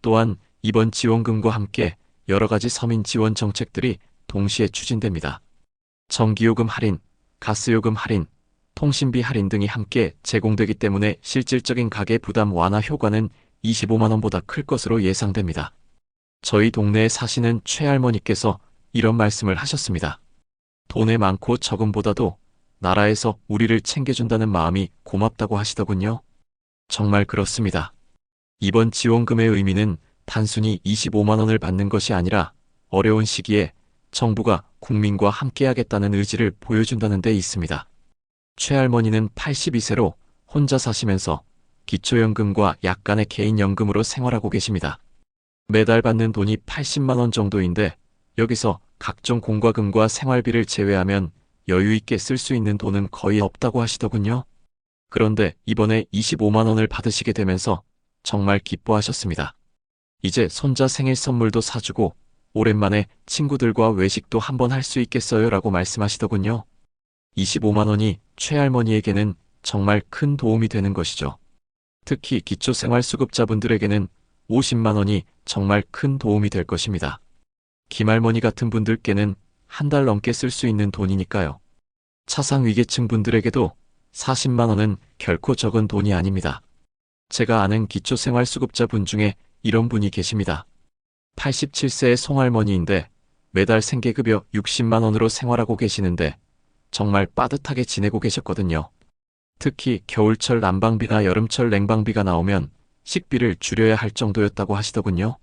또한 이번 지원금과 함께 여러 가지 서민 지원 정책들이 동시에 추진됩니다. 전기요금 할인, 가스요금 할인, 통신비 할인 등이 함께 제공되기 때문에 실질적인 가계 부담 완화 효과는 25만 원보다 클 것으로 예상됩니다. 저희 동네에 사시는 최할머니께서 이런 말씀을 하셨습니다. 돈에 많고 적음보다도 나라에서 우리를 챙겨준다는 마음이 고맙다고 하시더군요. 정말 그렇습니다. 이번 지원금의 의미는 단순히 25만 원을 받는 것이 아니라 어려운 시기에 정부가 국민과 함께하겠다는 의지를 보여준다는 데 있습니다. 최할머니는 82세로 혼자 사시면서 기초연금과 약간의 개인연금으로 생활하고 계십니다. 매달 받는 돈이 80만 원 정도인데 여기서 각종 공과금과 생활비를 제외하면 여유 있게 쓸 수 있는 돈은 거의 없다고 하시더군요. 그런데 이번에 25만 원을 받으시게 되면서 정말 기뻐하셨습니다. 이제 손자 생일 선물도 사주고 오랜만에 친구들과 외식도 한번 할 수 있겠어요 라고 말씀하시더군요. 25만 원이 최할머니에게는 정말 큰 도움이 되는 것이죠. 특히 기초생활수급자분들에게는 50만 원이 정말 큰 도움이 될 것입니다. 김할머니 같은 분들께는 한 달 넘게 쓸 수 있는 돈이니까요. 차상위계층 분들에게도 40만 원은 결코 적은 돈이 아닙니다. 제가 아는 기초생활수급자분 중에 이런 분이 계십니다. 87세의 송할머니인데 매달 생계급여 60만 원으로 생활하고 계시는데 정말 빠듯하게 지내고 계셨거든요. 특히 겨울철 난방비나 여름철 냉방비가 나오면 식비를 줄여야 할 정도였다고 하시더군요.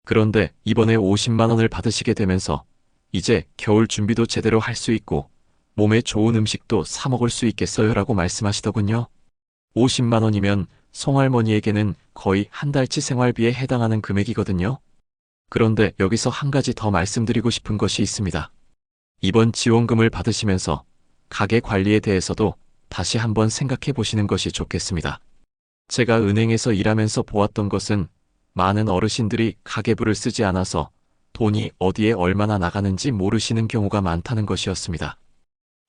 그런데 이번에 50만 원을 받으시게 되면서 이제 겨울 준비도 제대로 할 수 있고 몸에 좋은 음식도 사 먹을 수 있겠어요 라고 말씀하시더군요. 50만 원이면 송할머니에게는 거의 한 달치 생활비에 해당하는 금액이거든요. 그런데 여기서 한 가지 더 말씀드리고 싶은 것이 있습니다. 이번 지원금을 받으시면서 가게 관리에 대해서도 다시 한번 생각해 보시는 것이 좋겠습니다. 제가 은행에서 일하면서 보았던 것은 많은 어르신들이 가계부를 쓰지 않아서 돈이 어디에 얼마나 나가는지 모르시는 경우가 많다는 것이었습니다.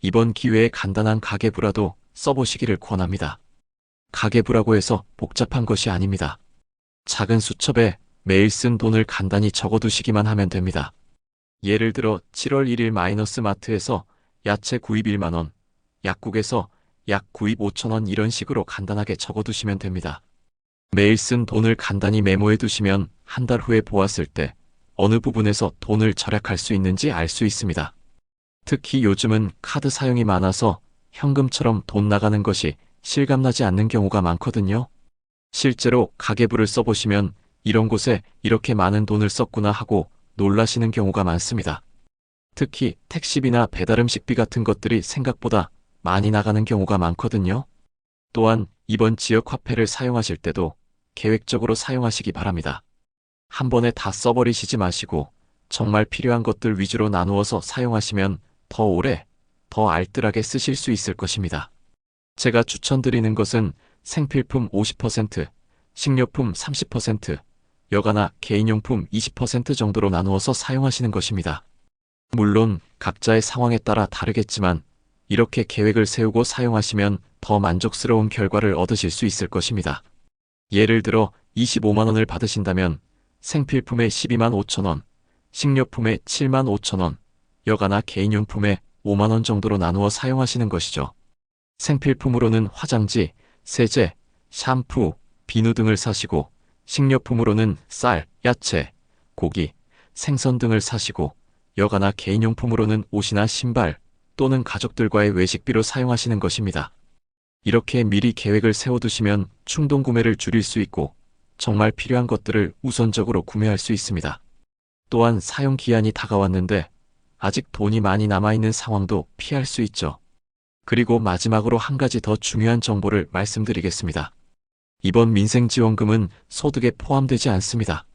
이번 기회에 간단한 가계부라도 써보시기를 권합니다. 가계부라고 해서 복잡한 것이 아닙니다. 작은 수첩에 매일 쓴 돈을 간단히 적어두시기만 하면 됩니다. 예를 들어 7월 1일 마이너스 마트에서 야채 구입 1만 원, 약국에서 약 구입 5천 원 이런 식으로 간단하게 적어두시면 됩니다. 매일 쓴 돈을 간단히 메모해 두시면 한 달 후에 보았을 때 어느 부분에서 돈을 절약할 수 있는지 알 수 있습니다. 특히 요즘은 카드 사용이 많아서 현금처럼 돈 나가는 것이 실감나지 않는 경우가 많거든요. 실제로 가계부를 써보시면 이런 곳에 이렇게 많은 돈을 썼구나 하고 놀라시는 경우가 많습니다. 특히 택시비나 배달음식비 같은 것들이 생각보다 많이 나가는 경우가 많거든요. 또한 이번 지역 화폐를 사용하실 때도 계획적으로 사용하시기 바랍니다. 한 번에 다 써버리시지 마시고 정말 필요한 것들 위주로 나누어서 사용하시면 더 오래, 더 알뜰하게 쓰실 수 있을 것입니다. 제가 추천드리는 것은 생필품 50%, 식료품 30%, 여가나 개인용품 20% 정도로 나누어서 사용하시는 것입니다. 물론 각자의 상황에 따라 다르겠지만 이렇게 계획을 세우고 사용하시면 더 만족스러운 결과를 얻으실 수 있을 것입니다. 예를 들어 25만 원을 받으신다면 생필품에 12만 5천 원, 식료품에 7만 5천 원, 여가나 개인용품에 5만 원 정도로 나누어 사용하시는 것이죠. 생필품으로는 화장지, 세제, 샴푸, 비누 등을 사시고 식료품으로는 쌀, 야채, 고기, 생선 등을 사시고 여가나 개인용품으로는 옷이나 신발 또는 가족들과의 외식비로 사용하시는 것입니다. 이렇게 미리 계획을 세워두시면 충동 구매를 줄일 수 있고 정말 필요한 것들을 우선적으로 구매할 수 있습니다. 또한 사용 기한이 다가왔는데 아직 돈이 많이 남아있는 상황도 피할 수 있죠. 그리고 마지막으로 한 가지 더 중요한 정보를 말씀드리겠습니다. 이번 민생지원금은 소득에 포함되지 않습니다.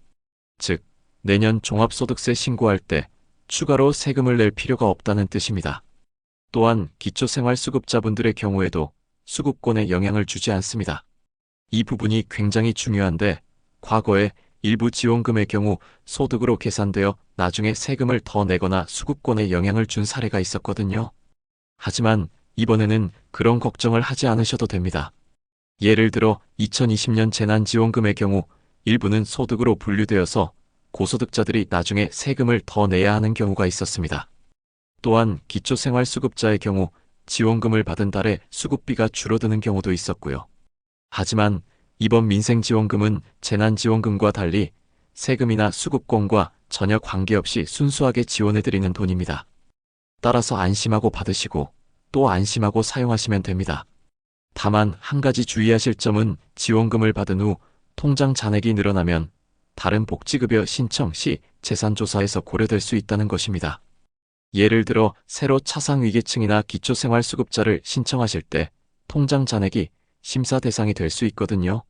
즉, 내년 종합소득세 신고할 때 추가로 세금을 낼 필요가 없다는 뜻입니다. 또한 기초생활수급자분들의 경우에도 수급권에 영향을 주지 않습니다. 이 부분이 굉장히 중요한데 과거에 일부 지원금의 경우 소득으로 계산되어 나중에 세금을 더 내거나 수급권에 영향을 준 사례가 있었거든요. 하지만 이번에는 그런 걱정을 하지 않으셔도 됩니다. 예를 들어 2020년 재난지원금의 경우 일부는 소득으로 분류되어서 고소득자들이 나중에 세금을 더 내야 하는 경우가 있었습니다. 또한 기초생활수급자의 경우 지원금을 받은 달에 수급비가 줄어드는 경우도 있었고요. 하지만 이번 민생지원금은 재난지원금과 달리 세금이나 수급권과 전혀 관계없이 순수하게 지원해드리는 돈입니다. 따라서 안심하고 받으시고 또 안심하고 사용하시면 됩니다. 다만 한 가지 주의하실 점은 지원금을 받은 후 통장 잔액이 늘어나면 다른 복지급여 신청 시 재산조사에서 고려될 수 있다는 것입니다. 예를 들어 새로 차상위계층이나 기초생활수급자를 신청하실 때 통장 잔액이 심사 대상이 될 수 있거든요.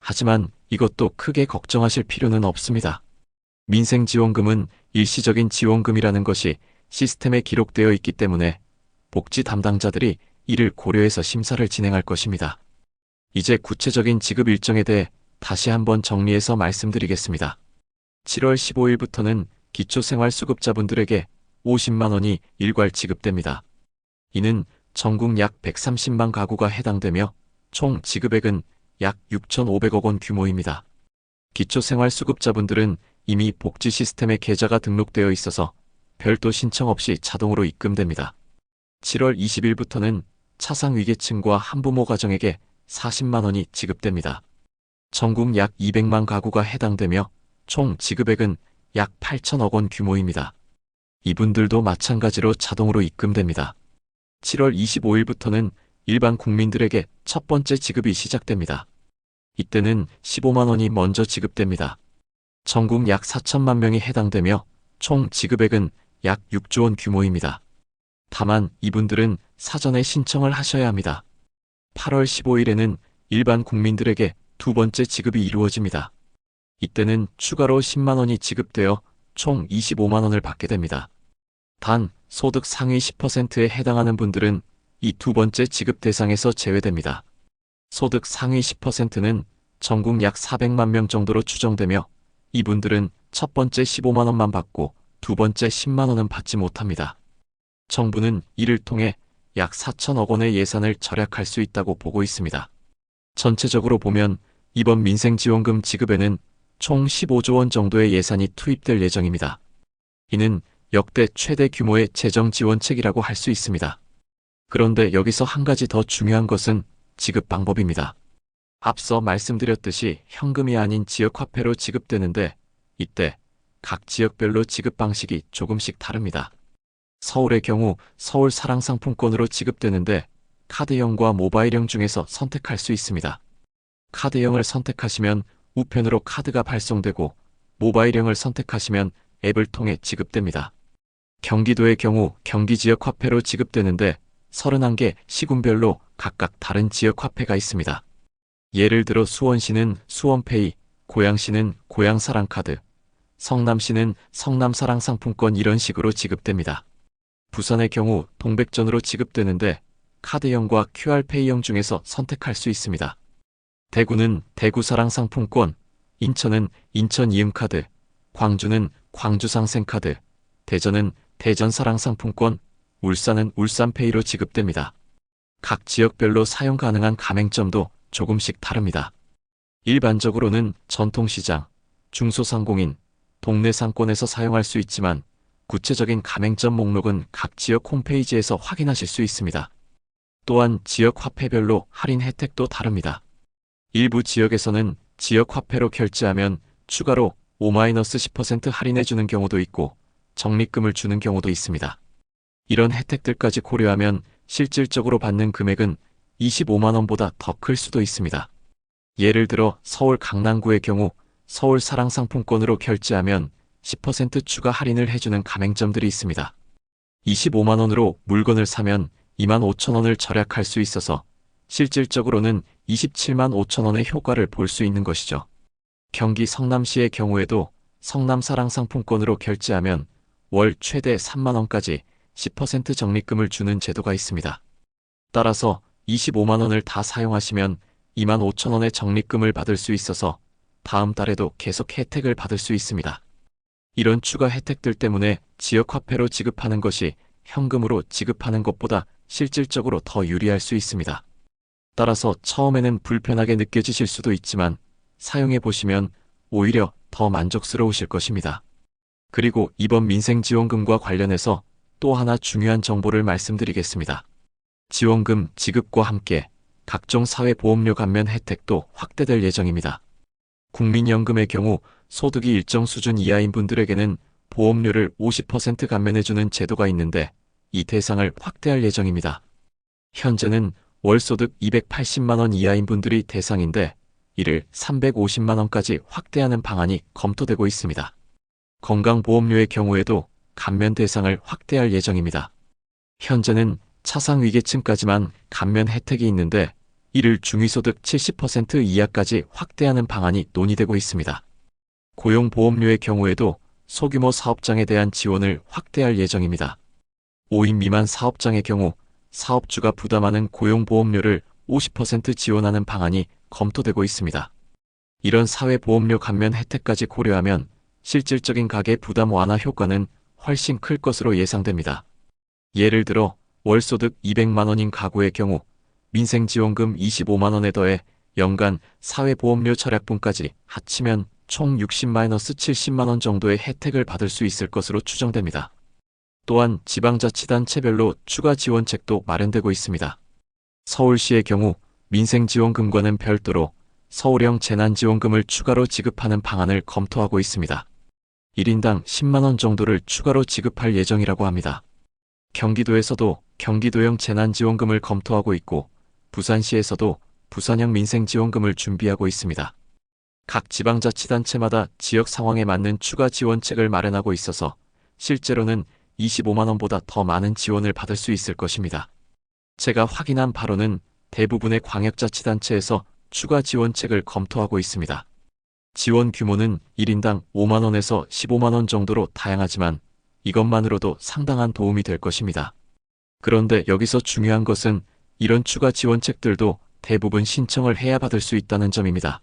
하지만 이것도 크게 걱정하실 필요는 없습니다. 민생지원금은 일시적인 지원금이라는 것이 시스템에 기록되어 있기 때문에 복지 담당자들이 이를 고려해서 심사를 진행할 것입니다. 이제 구체적인 지급 일정에 대해 다시 한번 정리해서 말씀드리겠습니다. 7월 15일부터는 기초생활수급자분들에게 50만 원이 일괄 지급됩니다. 이는 전국 약 130만 가구가 해당되며 총 지급액은 약 6,500억 원 규모입니다. 기초생활수급자분들은 이미 복지 시스템에 계좌가 등록되어 있어서 별도 신청 없이 자동으로 입금됩니다. 7월 20일부터는 차상위계층과 한부모 가정에게 40만 원이 지급됩니다. 전국 약 200만 가구가 해당되며 총 지급액은 약 8천억 원 규모입니다. 이분들도 마찬가지로 자동으로 입금됩니다. 7월 25일부터는 일반 국민들에게 첫 번째 지급이 시작됩니다. 이때는 15만 원이 먼저 지급됩니다. 전국 약 4천만 명이 해당되며 총 지급액은 약 6조 원 규모입니다. 다만 이분들은 사전에 신청을 하셔야 합니다. 8월 15일에는 일반 국민들에게 두 번째 지급이 이루어집니다. 이때는 추가로 10만 원이 지급되어 총 25만 원을 받게 됩니다. 단, 소득 상위 10%에 해당하는 분들은 이 두 번째 지급 대상에서 제외됩니다. 소득 상위 10%는 전국 약 400만 명 정도로 추정되며 이분들은 첫 번째 15만 원만 받고 두 번째 10만 원은 받지 못합니다. 정부는 이를 통해 약 4천억 원의 예산을 절약할 수 있다고 보고 있습니다. 전체적으로 보면 이번 민생지원금 지급에는 총 15조 원 정도의 예산이 투입될 예정입니다. 이는 역대 최대 규모의 재정 지원책이라고 할 수 있습니다. 그런데 여기서 한 가지 더 중요한 것은 지급 방법입니다. 앞서 말씀드렸듯이 현금이 아닌 지역화폐로 지급되는데 이때 각 지역별로 지급 방식이 조금씩 다릅니다. 서울의 경우 서울 사랑상품권으로 지급되는데 카드형과 모바일형 중에서 선택할 수 있습니다. 카드형을 선택하시면 우편으로 카드가 발송되고 모바일형을 선택하시면 앱을 통해 지급됩니다. 경기도의 경우 경기 지역 화폐로 지급되는데 31개 시군별로 각각 다른 지역 화폐가 있습니다. 예를 들어 수원시는 수원페이, 고양시는 고양사랑카드, 성남시는 성남사랑상품권 이런 식으로 지급됩니다. 부산의 경우 동백전으로 지급되는데 카드형과 QR페이형 중에서 선택할 수 있습니다. 대구는 대구사랑상품권, 인천은 인천이음카드, 광주는 광주상생카드, 대전은 대전사랑상품권, 울산은 울산페이로 지급됩니다. 각 지역별로 사용 가능한 가맹점도 조금씩 다릅니다. 일반적으로는 전통시장, 중소상공인, 동네 상권에서 사용할 수 있지만 구체적인 가맹점 목록은 각 지역 홈페이지에서 확인하실 수 있습니다. 또한 지역 화폐별로 할인 혜택도 다릅니다. 일부 지역에서는 지역 화폐로 결제하면 추가로 5-10% 할인해주는 경우도 있고 적립금을 주는 경우도 있습니다. 이런 혜택들까지 고려하면 실질적으로 받는 금액은 25만 원보다 더 클 수도 있습니다. 예를 들어 서울 강남구의 경우 서울 사랑상품권으로 결제하면 10% 추가 할인을 해주는 가맹점들이 있습니다. 25만 원으로 물건을 사면 2만 5천 원을 절약할 수 있어서 실질적으로는 27만 5천 원의 효과를 볼 수 있는 것이죠. 경기 성남시의 경우에도 성남사랑상품권으로 결제하면 월 최대 3만 원까지 10% 적립금을 주는 제도가 있습니다. 따라서 25만 원을 다 사용하시면 2만 5천 원의 적립금을 받을 수 있어서 다음 달에도 계속 혜택을 받을 수 있습니다. 이런 추가 혜택들 때문에 지역화폐로 지급하는 것이 현금으로 지급하는 것보다 실질적으로 더 유리할 수 있습니다. 따라서 처음에는 불편하게 느껴지실 수도 있지만 사용해 보시면 오히려 더 만족스러우실 것입니다. 그리고 이번 민생지원금과 관련해서 또 하나 중요한 정보를 말씀드리겠습니다. 지원금 지급과 함께 각종 사회보험료 감면 혜택도 확대될 예정입니다. 국민연금의 경우 소득이 일정 수준 이하인 분들에게는 보험료를 50% 감면해주는 제도가 있는데 이 대상을 확대할 예정입니다. 현재는 월소득 280만 원 이하인 분들이 대상인데 이를 350만 원까지 확대하는 방안이 검토되고 있습니다. 건강보험료의 경우에도 감면 대상을 확대할 예정입니다. 현재는 차상위계층까지만 감면 혜택이 있는데 이를 중위소득 70% 이하까지 확대하는 방안이 논의되고 있습니다. 고용보험료의 경우에도 소규모 사업장에 대한 지원을 확대할 예정입니다. 5인 미만 사업장의 경우 사업주가 부담하는 고용보험료를 50% 지원하는 방안이 검토되고 있습니다. 이런 사회보험료 감면 혜택까지 고려하면 실질적인 가계 부담 완화 효과는 훨씬 클 것으로 예상됩니다. 예를 들어 월소득 200만 원인 가구의 경우 민생지원금 25만 원에 더해 연간 사회보험료 절약분까지 합치면 총 60-70만 원 정도의 혜택을 받을 수 있을 것으로 추정됩니다. 또한 지방자치단체별로 추가 지원책도 마련되고 있습니다. 서울시의 경우 민생지원금과는 별도로 서울형 재난지원금을 추가로 지급하는 방안을 검토하고 있습니다. 1인당 10만 원 정도를 추가로 지급할 예정이라고 합니다. 경기도에서도 경기도형 재난지원금을 검토하고 있고 부산시에서도 부산형 민생지원금을 준비하고 있습니다. 각 지방자치단체마다 지역 상황에 맞는 추가 지원책을 마련하고 있어서 실제로는 25만 원보다 더 많은 지원을 받을 수 있을 것입니다. 제가 확인한 바로는 대부분의 광역자치단체에서 추가 지원책을 검토하고 있습니다. 지원 규모는 1인당 5만 원에서 15만 원 정도로 다양하지만 이것만으로도 상당한 도움이 될 것입니다. 그런데 여기서 중요한 것은 이런 추가 지원책들도 대부분 신청을 해야 받을 수 있다는 점입니다.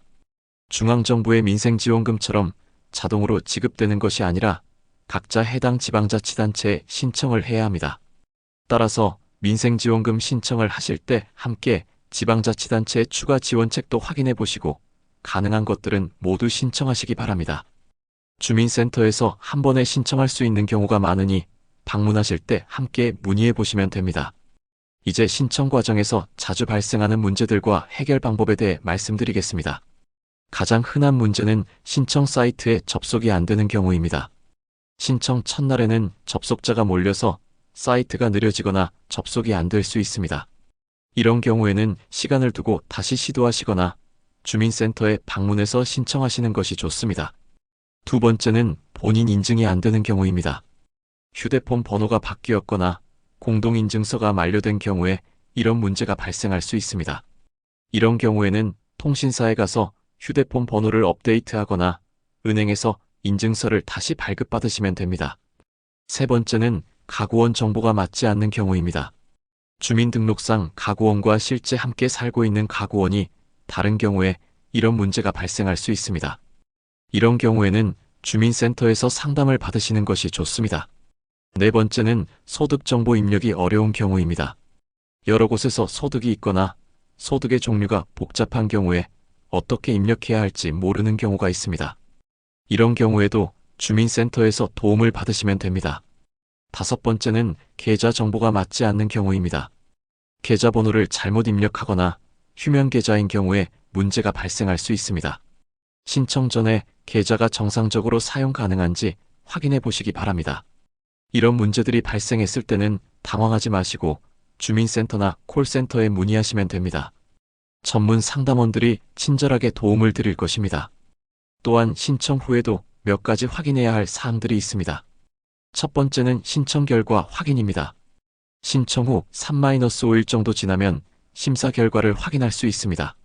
중앙정부의 민생지원금처럼 자동으로 지급되는 것이 아니라 각자 해당 지방자치단체에 신청을 해야 합니다. 따라서 민생지원금 신청을 하실 때 함께 지방자치단체의 추가 지원책도 확인해 보시고 가능한 것들은 모두 신청하시기 바랍니다. 주민센터에서 한 번에 신청할 수 있는 경우가 많으니 방문하실 때 함께 문의해 보시면 됩니다. 이제 신청 과정에서 자주 발생하는 문제들과 해결 방법에 대해 말씀드리겠습니다. 가장 흔한 문제는 신청 사이트에 접속이 안 되는 경우입니다. 신청 첫날에는 접속자가 몰려서 사이트가 느려지거나 접속이 안 될 수 있습니다. 이런 경우에는 시간을 두고 다시 시도하시거나 주민센터에 방문해서 신청하시는 것이 좋습니다. 두 번째는 본인 인증이 안 되는 경우입니다. 휴대폰 번호가 바뀌었거나 공동인증서가 만료된 경우에 이런 문제가 발생할 수 있습니다. 이런 경우에는 통신사에 가서 휴대폰 번호를 업데이트하거나 은행에서 인증서를 다시 발급받으시면 됩니다. 세 번째는 가구원 정보가 맞지 않는 경우입니다. 주민등록상 가구원과 실제 함께 살고 있는 가구원이 다른 경우에 이런 문제가 발생할 수 있습니다. 이런 경우에는 주민센터에서 상담을 받으시는 것이 좋습니다. 네 번째는 소득정보 입력이 어려운 경우입니다. 여러 곳에서 소득이 있거나 소득의 종류가 복잡한 경우에 어떻게 입력해야 할지 모르는 경우가 있습니다. 이런 경우에도 주민센터에서 도움을 받으시면 됩니다. 다섯 번째는 계좌 정보가 맞지 않는 경우입니다. 계좌번호를 잘못 입력하거나 휴면 계좌인 경우에 문제가 발생할 수 있습니다. 신청 전에 계좌가 정상적으로 사용 가능한지 확인해 보시기 바랍니다. 이런 문제들이 발생했을 때는 당황하지 마시고 주민센터나 콜센터에 문의하시면 됩니다. 전문 상담원들이 친절하게 도움을 드릴 것입니다. 또한 신청 후에도 몇 가지 확인해야 할 사항들이 있습니다. 첫 번째는 신청 결과 확인입니다. 신청 후 3-5일 정도 지나면 심사 결과를 확인할 수 있습니다.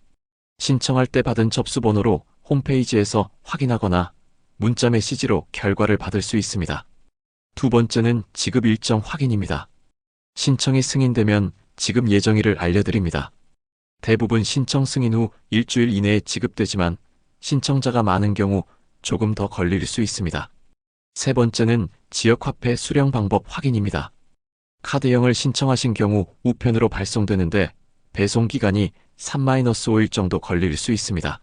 신청할 때 받은 접수번호로 홈페이지에서 확인하거나 문자 메시지로 결과를 받을 수 있습니다. 두 번째는 지급 일정 확인입니다. 신청이 승인되면 지급 예정일을 알려드립니다. 대부분 신청 승인 후 일주일 이내에 지급되지만 신청자가 많은 경우 조금 더 걸릴 수 있습니다. 세 번째는 지역화폐 수령 방법 확인입니다. 카드형을 신청하신 경우 우편으로 발송되는데 배송기간이 3-5일 정도 걸릴 수 있습니다.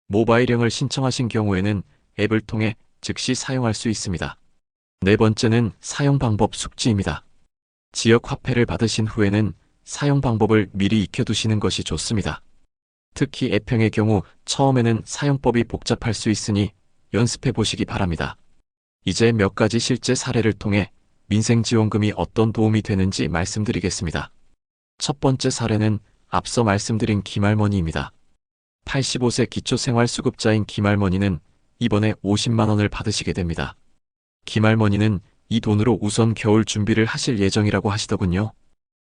모바일형을 신청하신 경우에는 앱을 통해 즉시 사용할 수 있습니다. 네 번째는 사용 방법 숙지입니다. 지역 화폐를 받으신 후에는 사용 방법을 미리 익혀두시는 것이 좋습니다. 특히 앱형의 경우 처음에는 사용법이 복잡할 수 있으니 연습해 보시기 바랍니다. 이제 몇 가지 실제 사례를 통해 민생지원금이 어떤 도움이 되는지 말씀드리겠습니다. 첫 번째 사례는 앞서 말씀드린 김할머니입니다. 85세 기초생활수급자인 김할머니는 이번에 50만 원을 받으시게 됩니다. 김할머니는 이 돈으로 우선 겨울 준비를 하실 예정이라고 하시더군요.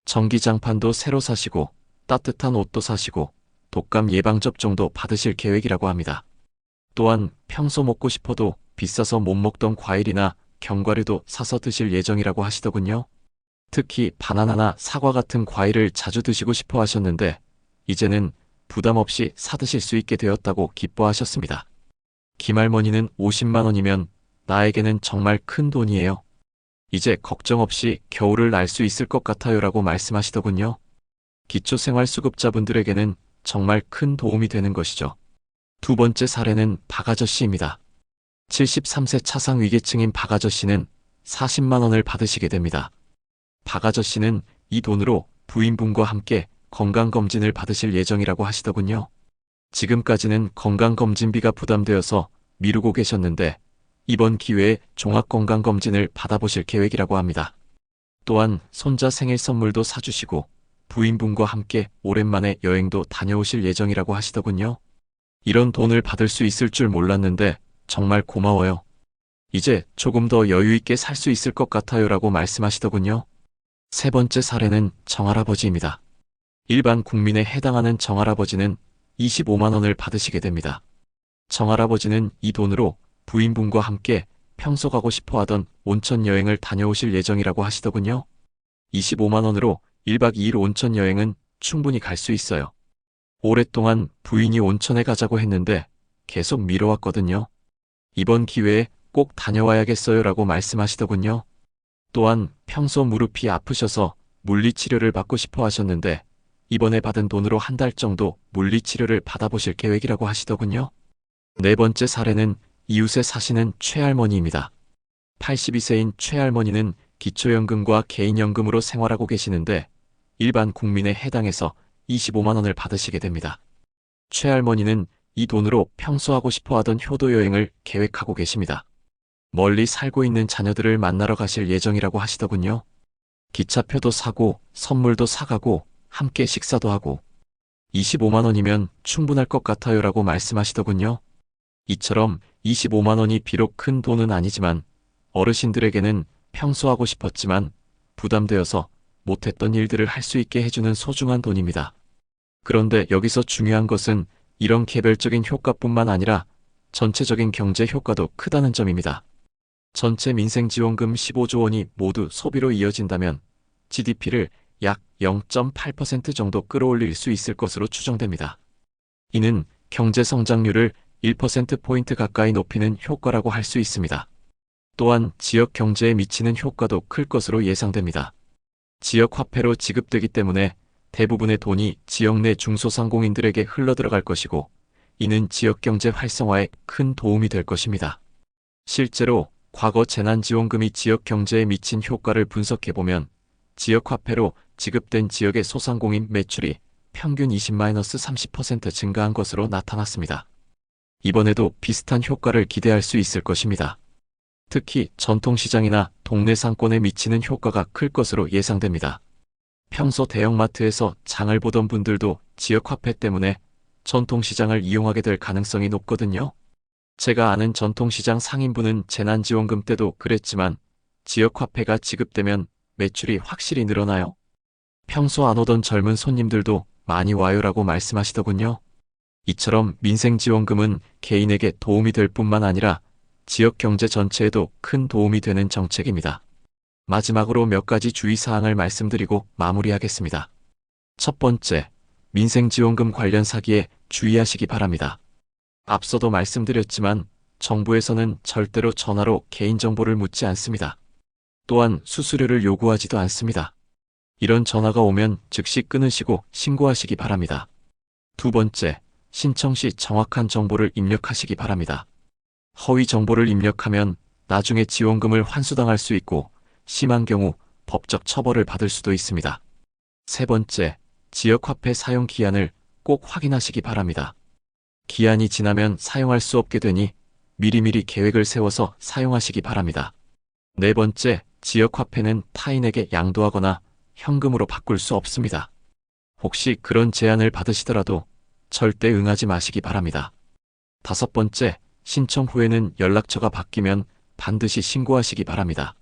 전기장판도 새로 사시고 따뜻한 옷도 사시고 독감 예방접종도 받으실 계획이라고 합니다. 또한 평소 먹고 싶어도 비싸서 못 먹던 과일이나 견과류도 사서 드실 예정이라고 하시더군요. 특히 바나나나 사과 같은 과일을 자주 드시고 싶어 하셨는데 이제는 부담 없이 사드실 수 있게 되었다고 기뻐하셨습니다. 김할머니는 50만 원이면 나에게는 정말 큰 돈이에요. 이제 걱정 없이 겨울을 날 수 있을 것 같아요 라고 말씀하시더군요. 기초생활수급자분들에게는 정말 큰 도움이 되는 것이죠. 두 번째 사례는 박아저씨입니다. 73세 차상 위계층인 박아저씨는 40만 원을 받으시게 됩니다. 박아저씨는 이 돈으로 부인분과 함께 건강검진을 받으실 예정이라고 하시더군요. 지금까지는 건강검진비가 부담되어서 미루고 계셨는데 이번 기회에 종합건강검진을 받아보실 계획이라고 합니다. 또한 손자 생일 선물도 사주시고 부인분과 함께 오랜만에 여행도 다녀오실 예정이라고 하시더군요. 이런 돈을 받을 수 있을 줄 몰랐는데 정말 고마워요. 이제 조금 더 여유 있게 살 수 있을 것 같아요 라고 말씀하시더군요. 세 번째 사례는 정할아버지입니다. 일반 국민에 해당하는 정할아버지는 25만 원을 받으시게 됩니다. 정할아버지는 이 돈으로 부인분과 함께 평소 가고 싶어 하던 온천 여행을 다녀오실 예정이라고 하시더군요. 25만 원으로 1박 2일 온천 여행은 충분히 갈 수 있어요. 오랫동안 부인이 온천에 가자고 했는데 계속 미뤄왔거든요. 이번 기회에 꼭 다녀와야겠어요라고 말씀하시더군요. 또한 평소 무릎이 아프셔서 물리치료를 받고 싶어 하셨는데 이번에 받은 돈으로 한 달 정도 물리치료를 받아보실 계획이라고 하시더군요. 네 번째 사례는 이웃에 사시는 최할머니입니다. 82세인 최할머니는 기초연금과 개인연금으로 생활하고 계시는데 일반 국민에 해당해서 25만 원을 받으시게 됩니다. 최할머니는 이 돈으로 평소 하고 싶어 하던 효도 여행을 계획하고 계십니다. 멀리 살고 있는 자녀들을 만나러 가실 예정이라고 하시더군요. 기차표도 사고 선물도 사가고 함께 식사도 하고 25만 원이면 충분할 것 같아요라고 말씀하시더군요. 이처럼 25만 원이 비록 큰 돈은 아니지만 어르신들에게는 평소 하고 싶었지만 부담되어서 못했던 일들을 할 수 있게 해주는 소중한 돈입니다. 그런데 여기서 중요한 것은 이런 개별적인 효과뿐만 아니라 전체적인 경제 효과도 크다는 점입니다. 전체 민생지원금 15조 원이 모두 소비로 이어진다면 GDP를 약 0.8% 정도 끌어올릴 수 있을 것으로 추정됩니다. 이는 경제 성장률을 1%포인트 가까이 높이는 효과라고 할 수 있습니다. 또한 지역 경제에 미치는 효과도 클 것으로 예상됩니다. 지역 화폐로 지급되기 때문에 대부분의 돈이 지역 내 중소상공인들에게 흘러들어갈 것이고 이는 지역 경제 활성화에 큰 도움이 될 것입니다. 실제로 과거 재난지원금이 지역 경제에 미친 효과를 분석해보면 지역 화폐로 지급된 지역의 소상공인 매출이 평균 20-30% 증가한 것으로 나타났습니다. 이번에도 비슷한 효과를 기대할 수 있을 것입니다. 특히 전통시장이나 동네 상권에 미치는 효과가 클 것으로 예상됩니다. 평소 대형마트에서 장을 보던 분들도 지역화폐 때문에 전통시장을 이용하게 될 가능성이 높거든요. 제가 아는 전통시장 상인분은 재난지원금 때도 그랬지만 지역화폐가 지급되면 매출이 확실히 늘어나요. 평소 안 오던 젊은 손님들도 많이 와요라고 말씀하시더군요. 이처럼 민생지원금은 개인에게 도움이 될 뿐만 아니라 지역 경제 전체에도 큰 도움이 되는 정책입니다. 마지막으로 몇 가지 주의사항을 말씀드리고 마무리하겠습니다. 첫 번째, 민생지원금 관련 사기에 주의하시기 바랍니다. 앞서도 말씀드렸지만 정부에서는 절대로 전화로 개인정보를 묻지 않습니다. 또한 수수료를 요구하지도 않습니다. 이런 전화가 오면 즉시 끊으시고 신고하시기 바랍니다. 두 번째, 신청 시 정확한 정보를 입력하시기 바랍니다. 허위 정보를 입력하면 나중에 지원금을 환수당할 수 있고 심한 경우 법적 처벌을 받을 수도 있습니다. 세 번째, 지역화폐 사용 기한을 꼭 확인하시기 바랍니다. 기한이 지나면 사용할 수 없게 되니 미리미리 계획을 세워서 사용하시기 바랍니다. 네 번째, 지역화폐는 타인에게 양도하거나 현금으로 바꿀 수 없습니다. 혹시 그런 제안을 받으시더라도 절대 응하지 마시기 바랍니다. 다섯 번째, 신청 후에는 연락처가 바뀌면 반드시 신고하시기 바랍니다.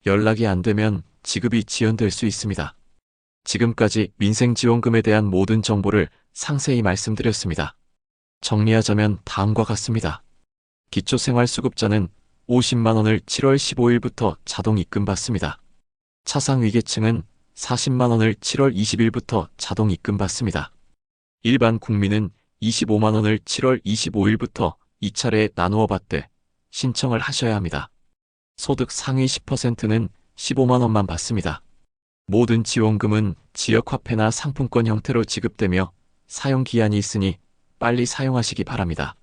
연락이 안 되면 지급이 지연될 수 있습니다. 지금까지 민생지원금에 대한 모든 정보를 상세히 말씀드렸습니다. 정리하자면 다음과 같습니다. 기초생활수급자는 50만 원을 7월 15일부터 자동 입금받습니다. 차상위계층은 40만 원을 7월 20일부터 자동 입금받습니다. 일반 국민은 25만 원을 7월 25일부터 2차례에 나누어 받되 신청을 하셔야 합니다. 소득 상위 10%는 15만 원만 받습니다. 모든 지원금은 지역화폐나 상품권 형태로 지급되며 사용 기한이 있으니 빨리 사용하시기 바랍니다.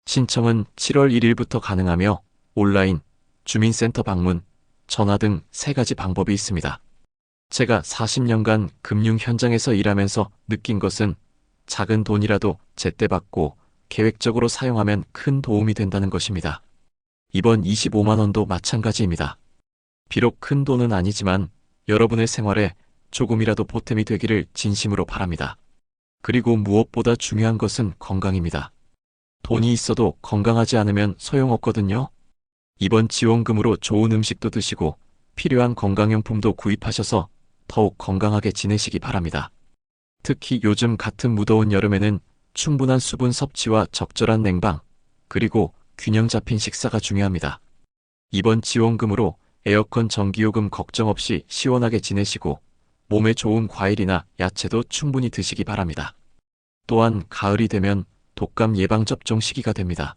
신청은 7월 1일부터 가능하며 온라인, 주민센터 방문, 전화 등 3가지 방법이 있습니다. 제가 40년간 금융 현장에서 일하면서 느낀 것은 작은 돈이라도 제때 받고 계획적으로 사용하면 큰 도움이 된다는 것입니다. 이번 25만 원도 마찬가지입니다. 비록 큰 돈은 아니지만 여러분의 생활에 조금이라도 보탬이 되기를 진심으로 바랍니다. 그리고 무엇보다 중요한 것은 건강입니다. 돈이 있어도 건강하지 않으면 소용없거든요. 이번 지원금으로 좋은 음식도 드시고 필요한 건강용품도 구입하셔서 더욱 건강하게 지내시기 바랍니다. 특히 요즘 같은 무더운 여름에는 충분한 수분 섭취와 적절한 냉방, 그리고 균형 잡힌 식사가 중요합니다. 이번 지원금으로 에어컨 전기요금 걱정 없이 시원하게 지내시고 몸에 좋은 과일이나 야채도 충분히 드시기 바랍니다. 또한 가을이 되면 독감 예방접종 시기가 됩니다.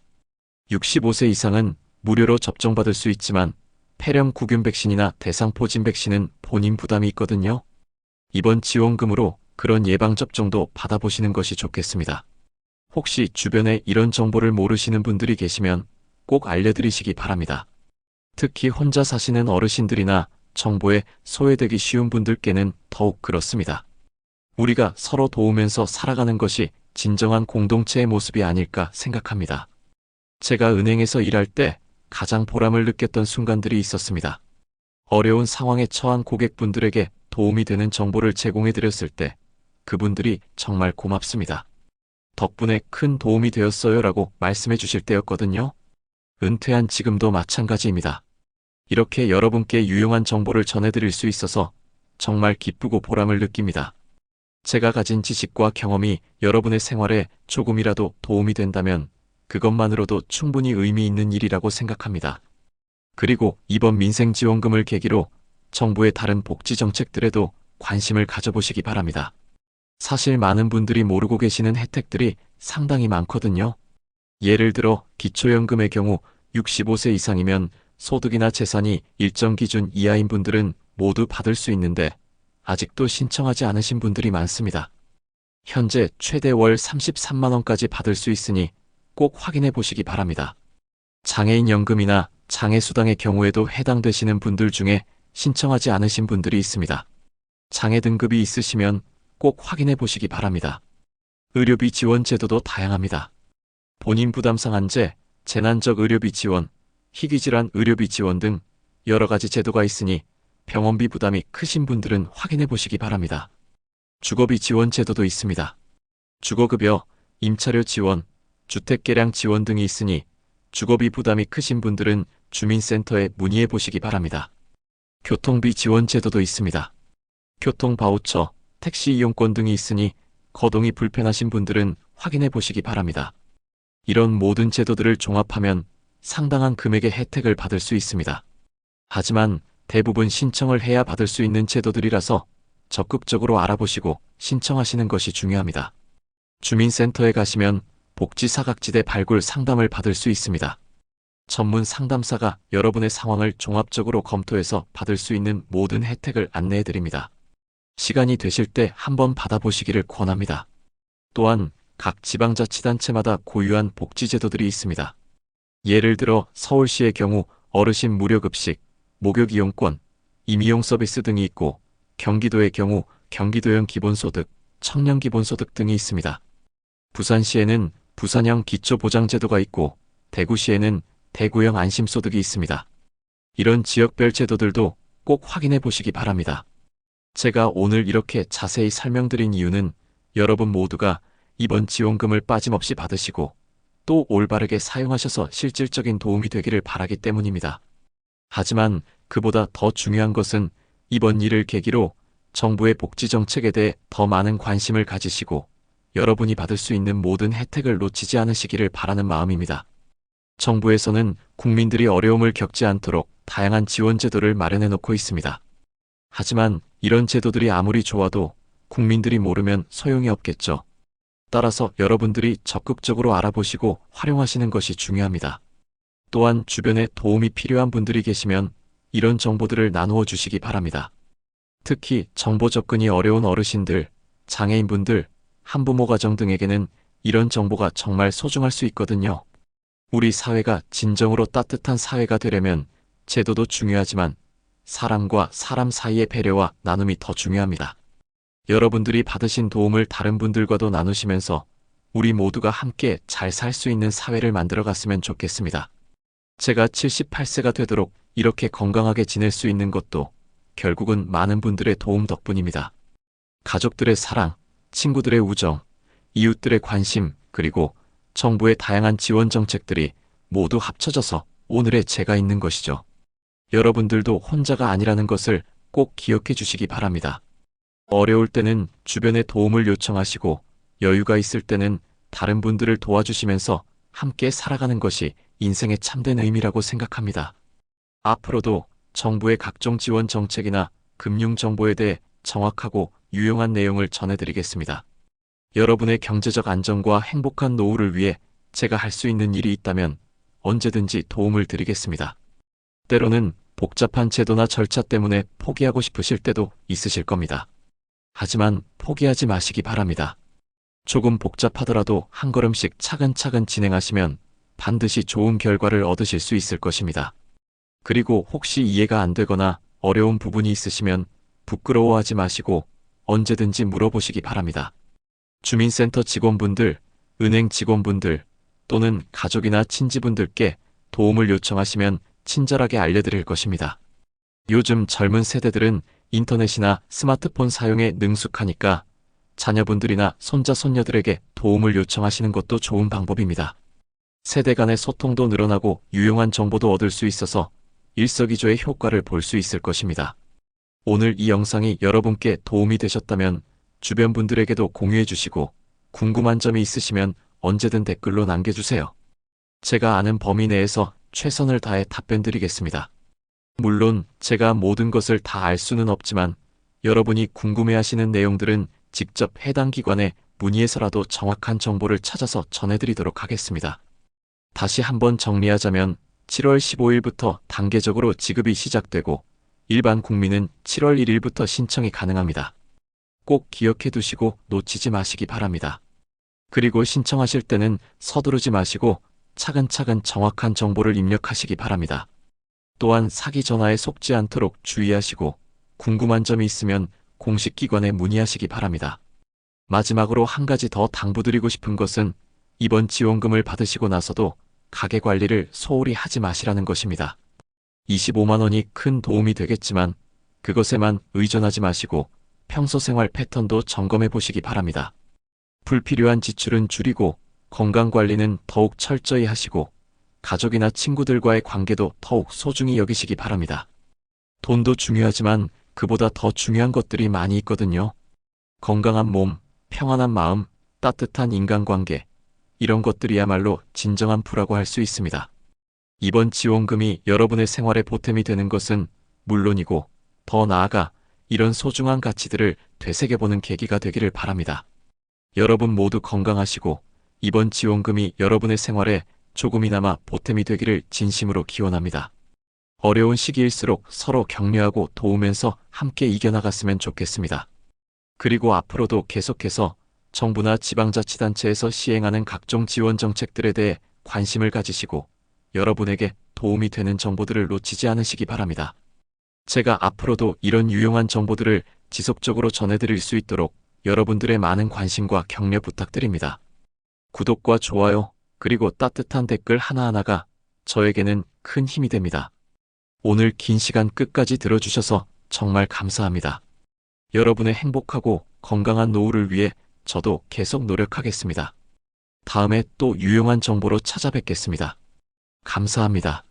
65세 이상은 무료로 접종받을 수 있지만 폐렴 구균 백신이나 대상포진 백신은 본인 부담이 있거든요. 이번 지원금으로 그런 예방접종도 받아보시는 것이 좋겠습니다. 혹시 주변에 이런 정보를 모르시는 분들이 계시면 꼭 알려드리시기 바랍니다. 특히 혼자 사시는 어르신들이나 정보에 소외되기 쉬운 분들께는 더욱 그렇습니다. 우리가 서로 도우면서 살아가는 것이 진정한 공동체의 모습이 아닐까 생각합니다. 제가 은행에서 일할 때 가장 보람을 느꼈던 순간들이 있었습니다. 어려운 상황에 처한 고객분들에게 도움이 되는 정보를 제공해 드렸을 때 그분들이 정말 고맙습니다. 덕분에 큰 도움이 되었어요 라고 말씀해 주실 때였거든요. 은퇴한 지금도 마찬가지입니다. 이렇게 여러분께 유용한 정보를 전해드릴 수 있어서 정말 기쁘고 보람을 느낍니다. 제가 가진 지식과 경험이 여러분의 생활에 조금이라도 도움이 된다면 그것만으로도 충분히 의미 있는 일이라고 생각합니다. 그리고 이번 민생지원금을 계기로 정부의 다른 복지 정책들에도 관심을 가져보시기 바랍니다. 사실 많은 분들이 모르고 계시는 혜택들이 상당히 많거든요. 예를 들어 기초연금의 경우 65세 이상이면 소득이나 재산이 일정 기준 이하인 분들은 모두 받을 수 있는데 아직도 신청하지 않으신 분들이 많습니다. 현재 최대 월 33만 원까지 받을 수 있으니 꼭 확인해 보시기 바랍니다. 장애인 연금이나 장애수당의 경우에도 해당되시는 분들 중에 신청하지 않으신 분들이 있습니다. 장애 등급이 있으시면 꼭 확인해 보시기 바랍니다. 의료비 지원 제도도 다양합니다. 본인 부담 상한제, 재난적 의료비 지원, 희귀질환 의료비 지원 등 여러 가지 제도가 있으니 병원비 부담이 크신 분들은 확인해 보시기 바랍니다. 주거비 지원 제도도 있습니다. 주거급여, 임차료 지원, 주택개량 지원 등이 있으니 주거비 부담이 크신 분들은 주민센터에 문의해 보시기 바랍니다. 교통비 지원 제도도 있습니다. 교통바우처, 택시 이용권 등이 있으니 거동이 불편하신 분들은 확인해 보시기 바랍니다. 이런 모든 제도들을 종합하면 상당한 금액의 혜택을 받을 수 있습니다. 하지만 대부분 신청을 해야 받을 수 있는 제도들이라서 적극적으로 알아보시고 신청하시는 것이 중요합니다. 주민센터에 가시면 복지사각지대 발굴 상담을 받을 수 있습니다. 전문 상담사가 여러분의 상황을 종합적으로 검토해서 받을 수 있는 모든 혜택을 안내해 드립니다. 시간이 되실 때 한번 받아보시기를 권합니다. 또한 각 지방자치단체마다 고유한 복지제도들이 있습니다. 예를 들어 서울시의 경우 어르신 무료급식, 목욕이용권, 임의용 서비스 등이 있고 경기도의 경우 경기도형 기본소득, 청년기본소득 등이 있습니다. 부산시에는 부산형 기초보장제도가 있고 대구시에는 대구형 안심소득이 있습니다. 이런 지역별 제도들도 꼭 확인해 보시기 바랍니다. 제가 오늘 이렇게 자세히 설명드린 이유는 여러분 모두가 이번 지원금을 빠짐없이 받으시고 또 올바르게 사용하셔서 실질적인 도움이 되기를 바라기 때문입니다. 하지만 그보다 더 중요한 것은 이번 일을 계기로 정부의 복지 정책에 대해 더 많은 관심을 가지시고 여러분이 받을 수 있는 모든 혜택을 놓치지 않으시기를 바라는 마음입니다. 정부에서는 국민들이 어려움을 겪지 않도록 다양한 지원 제도를 마련해 놓고 있습니다. 하지만 이런 제도들이 아무리 좋아도 국민들이 모르면 소용이 없겠죠. 따라서 여러분들이 적극적으로 알아보시고 활용하시는 것이 중요합니다. 또한 주변에 도움이 필요한 분들이 계시면 이런 정보들을 나누어 주시기 바랍니다. 특히 정보 접근이 어려운 어르신들, 장애인분들, 한부모 가정 등에게는 이런 정보가 정말 소중할 수 있거든요. 우리 사회가 진정으로 따뜻한 사회가 되려면 제도도 중요하지만 사람과 사람 사이의 배려와 나눔이 더 중요합니다. 여러분들이 받으신 도움을 다른 분들과도 나누시면서 우리 모두가 함께 잘 살 수 있는 사회를 만들어 갔으면 좋겠습니다. 제가 78세가 되도록 이렇게 건강하게 지낼 수 있는 것도 결국은 많은 분들의 도움 덕분입니다. 가족들의 사랑, 친구들의 우정, 이웃들의 관심, 그리고 정부의 다양한 지원 정책들이 모두 합쳐져서 오늘의 제가 있는 것이죠. 여러분들도 혼자가 아니라는 것을 꼭 기억해 주시기 바랍니다. 어려울 때는 주변에 도움을 요청하시고 여유가 있을 때는 다른 분들을 도와주시면서 함께 살아가는 것이 인생의 참된 의미라고 생각합니다. 앞으로도 정부의 각종 지원 정책이나 금융 정보에 대해 정확하고 유용한 내용을 전해드리겠습니다. 여러분의 경제적 안정과 행복한 노후를 위해 제가 할 수 있는 일이 있다면 언제든지 도움을 드리겠습니다. 때로는 복잡한 제도나 절차 때문에 포기하고 싶으실 때도 있으실 겁니다. 하지만 포기하지 마시기 바랍니다. 조금 복잡하더라도 한 걸음씩 차근차근 진행하시면 반드시 좋은 결과를 얻으실 수 있을 것입니다. 그리고 혹시 이해가 안 되거나 어려운 부분이 있으시면 부끄러워하지 마시고 언제든지 물어보시기 바랍니다. 주민센터 직원분들, 은행 직원분들 또는 가족이나 친지분들께 도움을 요청하시면 친절하게 알려드릴 것입니다. 요즘 젊은 세대들은 인터넷이나 스마트폰 사용에 능숙하니까 자녀분들이나 손자, 손녀들에게 도움을 요청하시는 것도 좋은 방법입니다. 세대 간의 소통도 늘어나고 유용한 정보도 얻을 수 있어서 일석이조의 효과를 볼 수 있을 것입니다. 오늘 이 영상이 여러분께 도움이 되셨다면 주변 분들에게도 공유해 주시고 궁금한 점이 있으시면 언제든 댓글로 남겨주세요. 제가 아는 범위 내에서 최선을 다해 답변 드리겠습니다. 물론 제가 모든 것을 다 알 수는 없지만 여러분이 궁금해하시는 내용들은 직접 해당 기관에 문의해서라도 정확한 정보를 찾아서 전해드리도록 하겠습니다. 다시 한번 정리하자면 7월 15일부터 단계적으로 지급이 시작되고 일반 국민은 7월 1일부터 신청이 가능합니다. 꼭 기억해 두시고 놓치지 마시기 바랍니다. 그리고 신청하실 때는 서두르지 마시고 차근차근 정확한 정보를 입력하시기 바랍니다. 또한 사기 전화에 속지 않도록 주의하시고 궁금한 점이 있으면 공식 기관에 문의하시기 바랍니다. 마지막으로 한 가지 더 당부드리고 싶은 것은 이번 지원금을 받으시고 나서도 가게 관리를 소홀히 하지 마시라는 것입니다. 25만 원이 큰 도움이 되겠지만 그것에만 의존하지 마시고 평소 생활 패턴도 점검해 보시기 바랍니다. 불필요한 지출은 줄이고 건강관리는 더욱 철저히 하시고 가족이나 친구들과의 관계도 더욱 소중히 여기시기 바랍니다. 돈도 중요하지만 그보다 더 중요한 것들이 많이 있거든요. 건강한 몸, 평안한 마음, 따뜻한 인간관계, 이런 것들이야말로 진정한 부라고 할 수 있습니다. 이번 지원금이 여러분의 생활에 보탬이 되는 것은 물론이고 더 나아가 이런 소중한 가치들을 되새겨보는 계기가 되기를 바랍니다. 여러분 모두 건강하시고 이번 지원금이 여러분의 생활에 조금이나마 보탬이 되기를 진심으로 기원합니다. 어려운 시기일수록 서로 격려하고 도우면서 함께 이겨나갔으면 좋겠습니다. 그리고 앞으로도 계속해서 정부나 지방자치단체에서 시행하는 각종 지원 정책들에 대해 관심을 가지시고 여러분에게 도움이 되는 정보들을 놓치지 않으시기 바랍니다. 제가 앞으로도 이런 유용한 정보들을 지속적으로 전해드릴 수 있도록 여러분들의 많은 관심과 격려 부탁드립니다. 구독과 좋아요, 그리고 따뜻한 댓글 하나하나가 저에게는 큰 힘이 됩니다. 오늘 긴 시간 끝까지 들어주셔서 정말 감사합니다. 여러분의 행복하고 건강한 노후를 위해 저도 계속 노력하겠습니다. 다음에 또 유용한 정보로 찾아뵙겠습니다. 감사합니다.